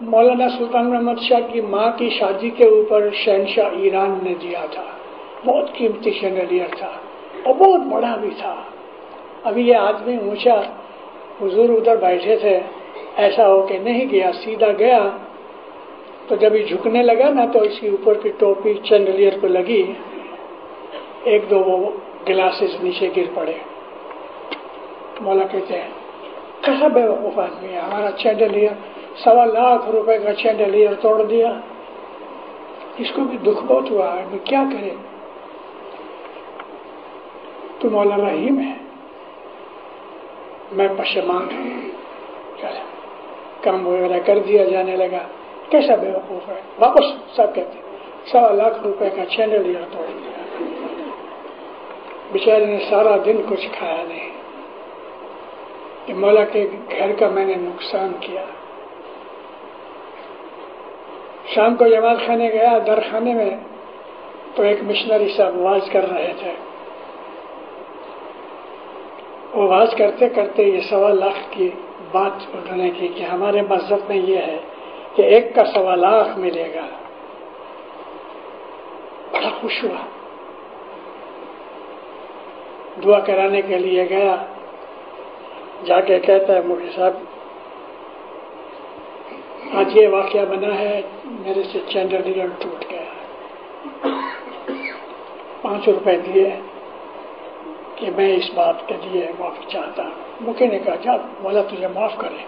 مولانا سلطان محمد شاہ کی ماں کی شادی کے اوپر شہنشاہ ایران نے دیا تھا۔ بہت قیمتی چینڈیلیئر تھا اور بہت بڑا بھی تھا۔ ابھی یہ آدمی اونچا، حضور ادھر بیٹھے تھے، ایسا ہو کہ نہیں گیا، سیدھا گیا، تو جب یہ جھکنے لگا نا تو اس کے اوپر کی ٹوپی چینڈیلیئر کو لگی، 1-2 وہ گلاسز نیچے گر پڑے۔ مولا کہتے ہیں کیسا بے وقوف آدمی ہے، ہمارا چینڈیلیئر 1.25 لاکھ روپے کا چینڈیلیئر توڑ دیا۔ اس کو بھی دکھ بہت ہوا ہے، کیا کرے؟ تو مولا رحیم ہے، میں پشیمان ہوں، کام وغیرہ کر دیا جانے لگا۔ کیسا بے وقوف ہے، واپس سب کہتے 1.25 لاکھ روپے کا چینڈیلیئر توڑ دیا۔ بیچارے نے سارا دن کچھ کھایا نہیں کہ مولا کے گھر کا میں نے نقصان کیا۔ شام کو جماعت خانے گیا، در خانے میں تو ایک مشنری صاحب واز کر رہے تھے۔ وہ واز کرتے کرتے یہ 1.25 لاکھ کی بات انہوں نے کی کہ ہمارے مذہب میں یہ ہے کہ 1 کا 1.25 لاکھ ملے گا۔ بڑا خوش ہوا، دعا کرانے کے لیے گیا، جا کے کہتا ہے مفتی صاحب آج یہ واقعہ بنا ہے، میرے سے چینڈیلیئر ٹوٹ گیا، 5 روپے دیے کہ میں اس بات کے لیے معافی چاہتا ہوں۔ مکھی نے کہا جا مولا تجھے معاف کرے،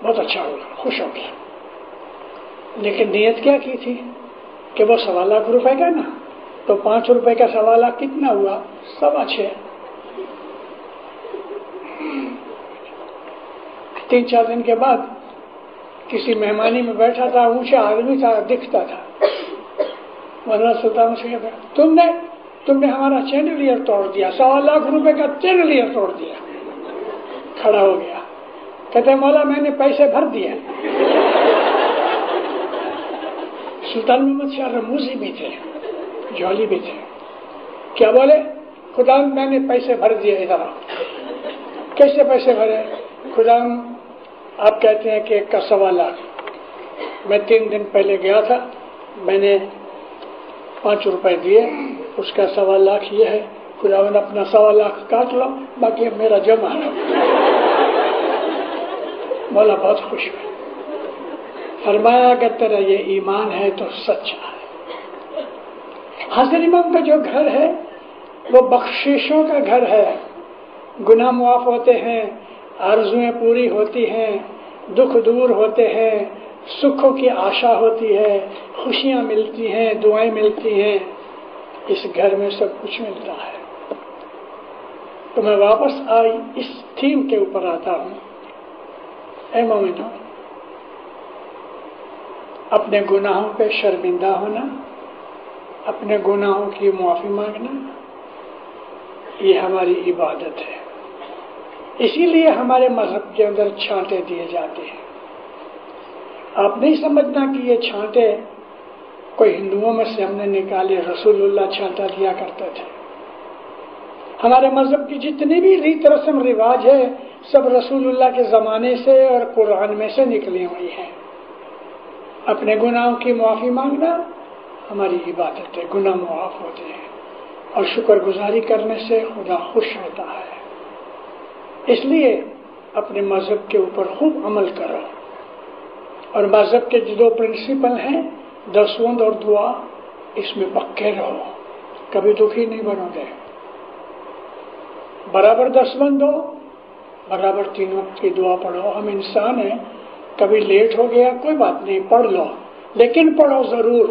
بہت اچھا ہوگا، خوش ہو گیا۔ لیکن نیت کیا کی تھی کہ وہ 1.25 لاکھ روپے کا نا، تو 5 روپے کا 1.25 لاکھ کتنا ہوا؟ 6.25۔ 3-4 دن کے بعد کسی مہمانی میں بیٹھا تھا، اونچا آدمی تھا، دکھتا تھا، مولانا سلطان سے کہتا تم نے ہمارا چینڈیلیئر توڑ دیا، 1.25 لاکھ روپے کا چینڈیلیئر توڑ دیا۔ کھڑا ہو گیا، کہتے مولا میں نے پیسے بھر دیے۔ سلطان محمد شاہ رموزی بھی تھے، جولی بھی تھے، کیا بولے؟ خدا میں نے پیسے بھر دیے۔ ادھر کیسے پیسے بھرے؟ خدا آپ کہتے ہیں کہ 1 کا 1.25 لاکھ، میں 3 دن پہلے گیا تھا، میں نے 5 روپے دیے، اس کا 1.25 لاکھ یہ ہے، خدا نے اپنا 1.25 لاکھ کاٹ لو، باقی اب میرا جمع ہے۔ مولا بہت خوش ہوئے، فرمایا اگر تیرا یہ ایمان ہے تو سچا ہے۔ حضرت امام کا جو گھر ہے وہ بخششوں کا گھر ہے، گناہ معاف ہوتے ہیں، آرزویں پوری ہوتی ہیں، دکھ دور ہوتے ہیں، سکھوں کی آشا ہوتی ہے، خوشیاں ملتی ہیں، دعائیں ملتی ہیں، اس گھر میں سب کچھ ملتا ہے۔ تو میں واپس آئی اس تھیم کے اوپر آتا ہوں، اے مومنو، اپنے گناہوں پہ شرمندہ ہونا، اپنے گناہوں کی معافی مانگنا، یہ ہماری عبادت ہے۔ اسی لیے ہمارے مذہب کے اندر چھانٹے دیے جاتے ہیں۔ آپ نہیں سمجھنا کہ یہ چھانٹے کوئی ہندوؤں میں سے ہم نے نکالے، رسول اللہ چھانٹا دیا کرتے تھے۔ ہمارے مذہب کی جتنی بھی ریت رسم رواج ہے سب رسول اللہ کے زمانے سے اور قرآن میں سے نکلی ہوئی ہیں۔ اپنے گناہوں کی معافی مانگنا ہماری عبادت ہے، گناہ معاف ہوتے ہیں، اور شکر گزاری کرنے سے خدا خوش ہوتا ہے۔ اس لیے اپنے مذہب کے اوپر خوب عمل کرو، اور مذہب کے جو 2 پرنسپل ہیں، دسوند اور دعا، اس میں پکے رہو، کبھی دکھی نہیں بنو گے۔ برابر دسوند دو، برابر 3 وقت کی دعا پڑھو۔ ہم انسان ہیں، کبھی لیٹ ہو گیا کوئی بات نہیں، پڑھ لو، لیکن پڑھو ضرور،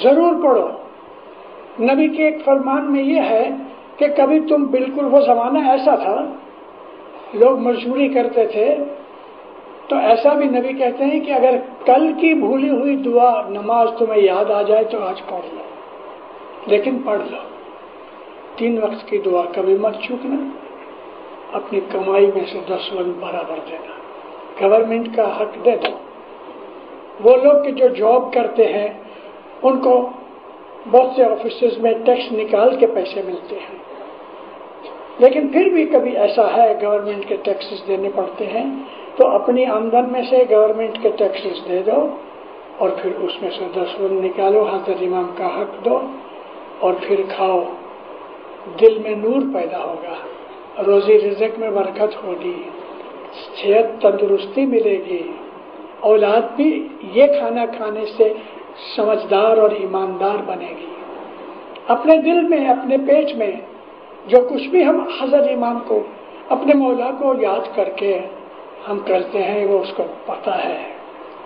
ضرور پڑھو۔ نبی کے ایک فرمان میں یہ ہے کہ کبھی تم بالکل، وہ زمانہ ایسا تھا لوگ مجبوری کرتے تھے، تو ایسا بھی نبی کہتے ہیں کہ اگر کل کی بھولی ہوئی دعا نماز تمہیں یاد آ جائے تو آج پڑھ لو، لیکن پڑھ لو۔ 3 وقت کی دعا کبھی مت چوکنا، اپنی کمائی میں سے 10 وقت برابر دینا، گورنمنٹ کا حق دے دو۔ وہ لوگ کہ جو جاب کرتے ہیں ان کو بہت سے آفیسز میں ٹیکس نکال کے پیسے ملتے ہیں، لیکن پھر بھی کبھی ایسا ہے گورنمنٹ کے ٹیکسز دینے پڑتے ہیں، تو اپنی آمدن میں سے گورنمنٹ کے ٹیکسز دے دو، اور پھر اس میں سے 10 وقت نکالو، حضرت امام کا حق دو، اور پھر کھاؤ۔ دل میں نور پیدا ہوگا، روزی رزق میں برکت ہوگی، صحت تندرستی ملے گی، اولاد بھی یہ کھانا کھانے سے سمجھدار اور ایماندار بنے گی۔ اپنے دل میں، اپنے پیٹ میں جو کچھ بھی ہم حضرت امام کو، اپنے مولا کو یاد کر کے ہم کرتے ہیں، وہ اس کو پتہ ہے۔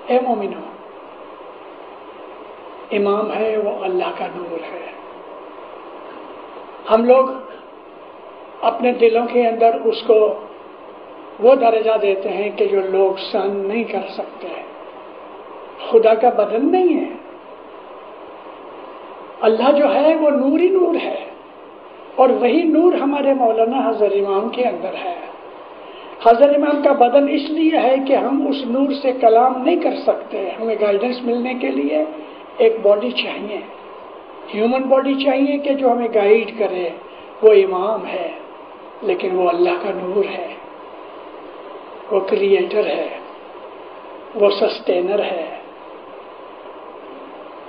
اے مومنو، امام ہے وہ اللہ کا نور ہے۔ ہم لوگ اپنے دلوں کے اندر اس کو وہ درجہ دیتے ہیں کہ جو لوگ سہن نہیں کر سکتے۔ خدا کا بدن نہیں ہے، اللہ جو ہے وہ نور ہی نور ہے، اور وہی نور ہمارے مولانا حضرت امام کے اندر ہے۔ حضرت امام کا بدن اس لیے ہے کہ ہم اس نور سے کلام نہیں کر سکتے، ہمیں گائیڈنس ملنے کے لیے ایک باڈی چاہیے، ہیومن باڈی چاہیے کہ جو ہمیں گائیڈ کرے۔ وہ امام ہے، لیکن وہ اللہ کا نور ہے، وہ کریٹر ہے، وہ سسٹینر ہے،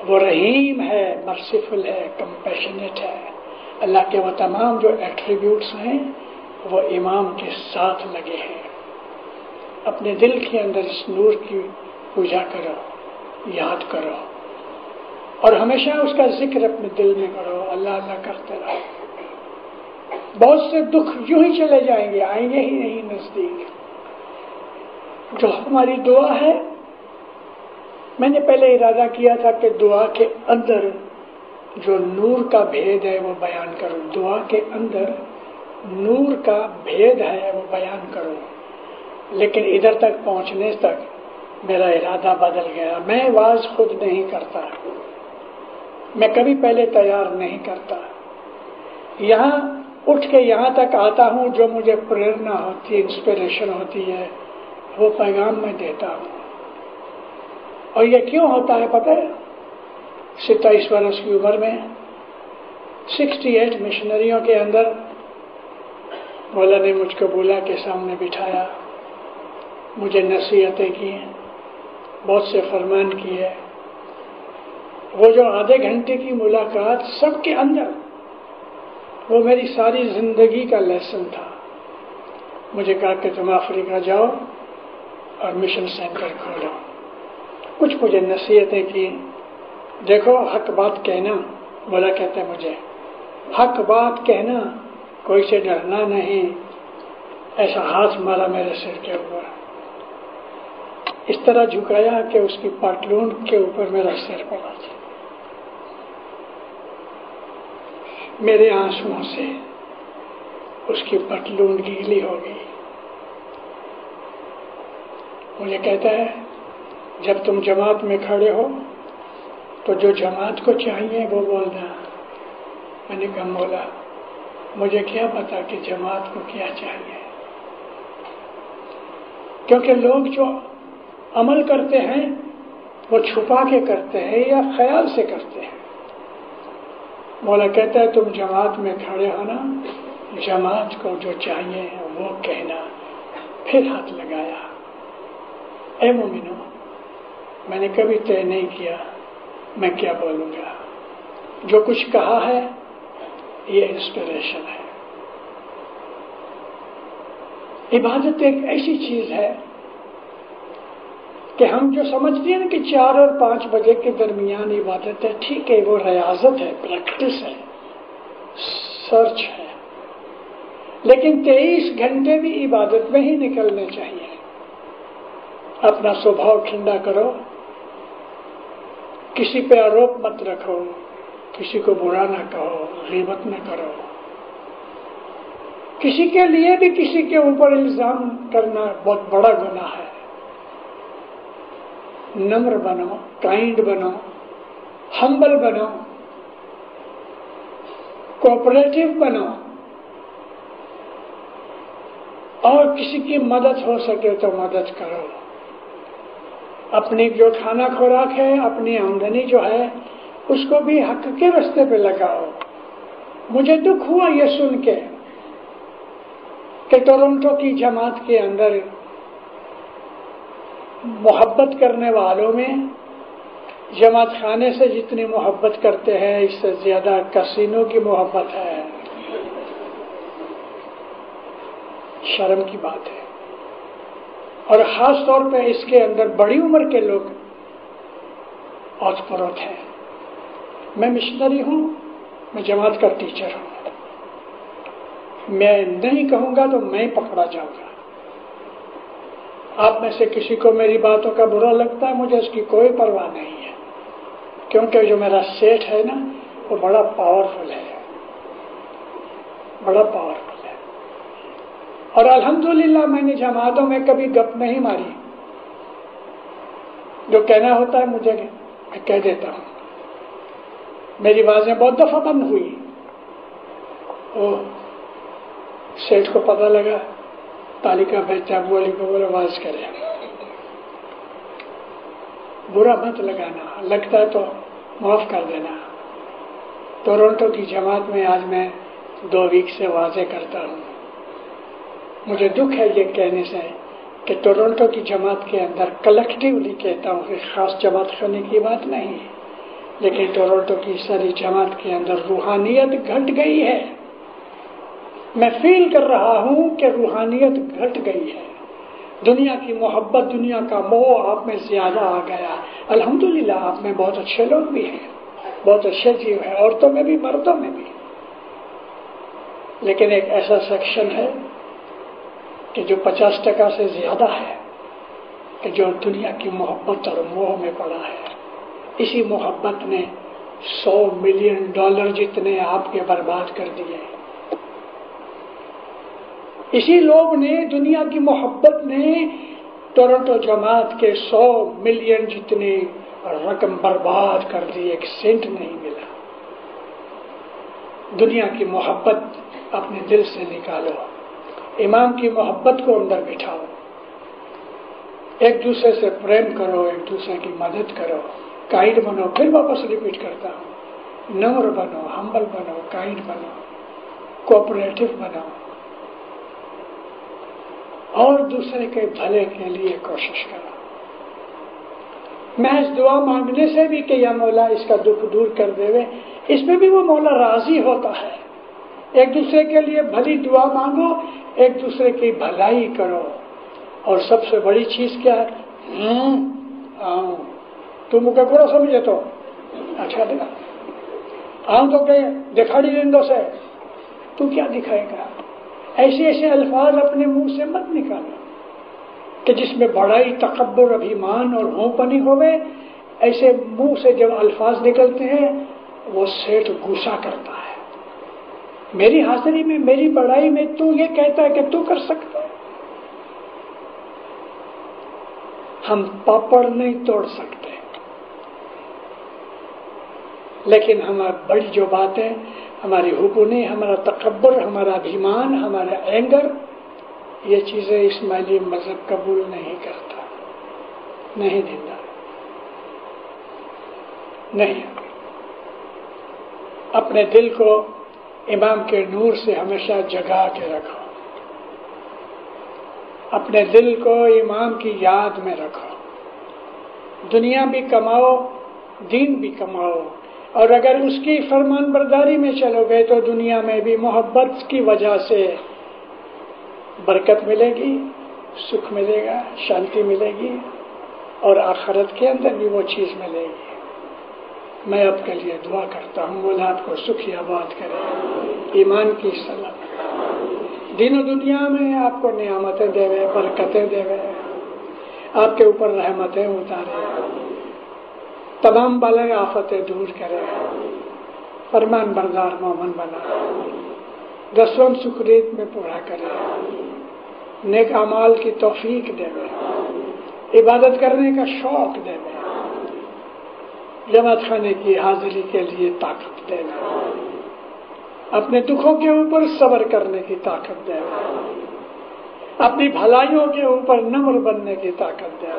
وہ رحیم ہے، مرسیفل ہے، کمپیشنیٹ ہے۔ اللہ کے وہ تمام جو ایٹریبیوٹس ہیں وہ امام کے ساتھ لگے ہیں۔ اپنے دل کے اندر اس نور کی پوجا کرو، یاد کرو، اور ہمیشہ اس کا ذکر اپنے دل میں کرو، اللہ اللہ کرتے رہو۔ بہت سے دکھ یوں ہی چلے جائیں گے، آئیں گے ہی نہیں نزدیک۔ جو ہماری دعا ہے، میں نے پہلے ارادہ کیا تھا کہ دعا کے اندر جو نور کا بھید ہے وہ بیان کروں، دعا کے اندر نور کا بھید ہے وہ بیان کروں، لیکن ادھر تک پہنچنے تک میرا ارادہ بدل گیا۔ میں واز خود نہیں کرتا، میں کبھی پہلے تیار نہیں کرتا، یہاں اٹھ کے یہاں تک آتا ہوں، جو مجھے پریرنا ہوتی ہے، انسپریشن ہوتی ہے، وہ پیغام میں دیتا ہوں۔ اور یہ کیوں ہوتا ہے پتہ ہے؟ 27 برس کی عمر میں 68 مشنریوں کے اندر مولا نے مجھ کو بولا کے سامنے بٹھایا، مجھے نصیحتیں کی، بہت سے فرمان کیے۔ وہ جو آدھے گھنٹے کی ملاقات سب کے اندر، وہ میری ساری زندگی کا لیسن تھا۔ مجھے کہا کہ تم افریقہ جاؤ اور مشن سینٹر کھولو۔ کچھ مجھے نصیحتیں کی، دیکھو حق بات کہنا، مولا کہتے ہیں مجھے حق بات کہنا، کوئی سے ڈرنا نہیں۔ ایسا ہاتھ مارا میرے سر کے اوپر، اس طرح جھکایا کہ اس کی پتلون کے اوپر میرا سر پڑا تھا۔ میرے آنسوؤں سے اس کی پتلون گیلی ہو گئی۔ مجھے کہتا ہے جب تم جماعت میں کھڑے ہو تو جو جماعت کو چاہیے وہ بولنا۔ میں نے کہا مولا مجھے کیا پتا کہ جماعت کو کیا چاہیے، کیونکہ لوگ جو عمل کرتے ہیں وہ چھپا کے کرتے ہیں یا خیال سے کرتے ہیں؟ مولا کہتا ہے تم جماعت میں کھڑے ہونا، جماعت کو جو چاہیے وہ کہنا، پھر ہاتھ لگایا۔ اے مومنو، میں نے کبھی طے نہیں کیا میں کیا بولوں گا، جو کچھ کہا ہے یہ انسپریشن ہے۔ عبادت ایک ایسی چیز ہے کہ ہم جو سمجھتے ہیں کہ 4 اور 5 بجے کے درمیان عبادت ہے، ٹھیک ہے، وہ ریاضت ہے، پریکٹس ہے، سرچ ہے، لیکن 23 گھنٹے بھی عبادت میں ہی نکلنے چاہیے۔ اپنا سوبھاؤ ٹھنڈا کرو، کسی پہ آروپ مت رکھو، کسی کو برا نہ کہو، غیبت نہ کرو، کسی کے لیے بھی کسی کے اوپر الزام کرنا بہت بڑا گناہ ہے۔ نمر بنو، کائنڈ بنو، ہمبل بنو، کوآپریٹو بنو، اور کسی کی مدد ہو سکے تو مدد کرو۔ اپنی جو کھانا خوراک ہے، اپنی آمدنی جو ہے، اس کو بھی حق کے راستے پہ لگاؤ۔ مجھے دکھ ہوا یہ سن کے کہ ٹورنٹو کی جماعت کے اندر محبت کرنے والوں میں جماعت خانے سے جتنی محبت کرتے ہیں اس سے زیادہ کسینو کی محبت ہے۔ شرم کی بات ہے، اور خاص طور پہ اس کے اندر بڑی عمر کے لوگ اوت پروت ہیں۔ میں مشنری ہوں، میں جماعت کا ٹیچر ہوں، میں نہیں کہوں گا تو میں پکڑا جاؤں گا۔ آپ میں سے کسی کو میری باتوں کا برا لگتا ہے، مجھے اس کی کوئی پرواہ نہیں ہے، کیونکہ جو میرا سیٹ ہے نا وہ بڑا پاورفل ہے، بڑا پاورفل ہے، اور الحمدللہ میں نے جماعتوں میں کبھی گپ نہیں ماری۔ جو کہنا ہوتا ہے مجھے میں کہہ دیتا ہوں۔ میری آوازیں بہت دفعہ بند ہوئی، سیٹ کو پتہ لگا، تالیکا بھیجتا بولی کو بولے آواز کرے۔ برا مت لگانا، لگتا ہے تو معاف کر دینا۔ ٹورنٹو کی جماعت میں آج میں 2 ویک سے واضح کرتا ہوں، مجھے دکھ ہے یہ کہنے سے کہ ٹورنٹو کی جماعت کے اندر کلیکٹیولی کہتا ہوں کہ خاص جماعت خانے کی بات نہیں ہے، لیکن ٹورنٹو کی ساری جماعت کے اندر روحانیت گھٹ گئی ہے۔ میں فیل کر رہا ہوں کہ روحانیت گھٹ گئی ہے، دنیا کی محبت، دنیا کا موہ آپ میں زیادہ آ گیا۔ الحمدللہ آپ میں بہت اچھے لوگ بھی ہیں، بہت اچھے جیو ہیں، عورتوں میں بھی مردوں میں بھی، لیکن ایک ایسا سیکشن ہے کہ جو 50% سے زیادہ ہے کہ جو دنیا کی محبت اور موہ میں پڑا ہے۔ اسی محبت نے $100 ملین جتنے آپ کے برباد کر دیے۔ اسی لوگ نے، دنیا کی محبت نے ٹورنٹو جماعت کے 100 ملین جتنی رقم برباد کر دی، ایک سینٹ نہیں ملا۔ دنیا کی محبت اپنے دل سے نکالو، امام کی محبت کو اندر بٹھاؤ، ایک دوسرے سے پریم کرو، ایک دوسرے کی مدد کرو، کائنڈ بنو۔ پھر واپس ریپیٹ کرتا ہوں، نمر بنو، ہمبل بنو، کائنڈ بنو، کوآپریٹو بنو، اور دوسرے کے بھلے کے لیے کوشش کرو۔ محض دعا مانگنے سے بھی کہ یا مولا اس کا دکھ دور کر دے، اس میں بھی وہ مولا راضی ہوتا ہے۔ ایک دوسرے کے لیے بھلی دعا مانگو، ایک دوسرے کی بھلائی کرو، اور سب سے بڑی چیز کیا ہے؟ تم کو برا سمجھے تو اچھا دیکھا تو کہ دکھاڑی رندوں سے تو کیا دکھائے گا؟ ایسے ایسے الفاظ اپنے منہ سے مت نکالو کہ جس میں بڑائی، تکبر، ابھیمان اور ہونپنی ہوئے۔ ایسے منہ سے جب الفاظ نکلتے ہیں وہ سیٹ غصہ کرتا ہے۔ میری حاضری میں، میری بڑائی میں تو یہ کہتا ہے کہ تو کر سکتا ہے۔ ہم پاپڑ نہیں توڑ سکتے، لیکن ہماری بڑی جو باتیں، ہماری حکومت، ہمارا تکبر، ہمارا ابھیمان، ہمارا اینگر، یہ چیزیں اسماعیلی مذہب قبول نہیں کرتا، نہیں دیتا۔ نہیں. اپنے دل کو امام کے نور سے ہمیشہ جگا کے رکھو. اپنے دل کو امام کی یاد میں رکھو. دنیا بھی کماؤ، دین بھی کماؤ، اور اگر اس کی فرمان برداری میں چلو گے تو دنیا میں بھی محبت کی وجہ سے برکت ملے گی، سکھ ملے گا، شانتی ملے گی، اور آخرت کے اندر بھی وہ چیز ملے گی. میں آپ کے لیے دعا کرتا ہوں، اللہ آپ کو سکھی آباد کرے، ایمان کی سلامت، دین و دنیا میں آپ کو نعمتیں دے، برکتیں دے، آپ کے اوپر رحمتیں اتارے، تمام بلائے آفتیں دور کرے، فرمان بردار مومن بنا، دسواں سکریت میں پورا کرے، نیک اعمال کی توفیق دے، عبادت کرنے کا شوق دے، جماعت خانے کی حاضری کے لیے طاقت دے، اپنے دکھوں کے اوپر صبر کرنے کی طاقت دے، اپنی بھلائیوں کے اوپر نمر بننے کی طاقت دے.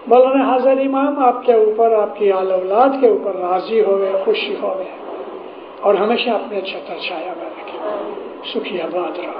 مولانا حاضر امام آپ کے اوپر، آپ کی آل اولاد کے اوپر راضی ہوئے، خوشی ہوئے، اور ہمیشہ اپنے چھتر چھایا میں رکھے. سکھی آباد رہو.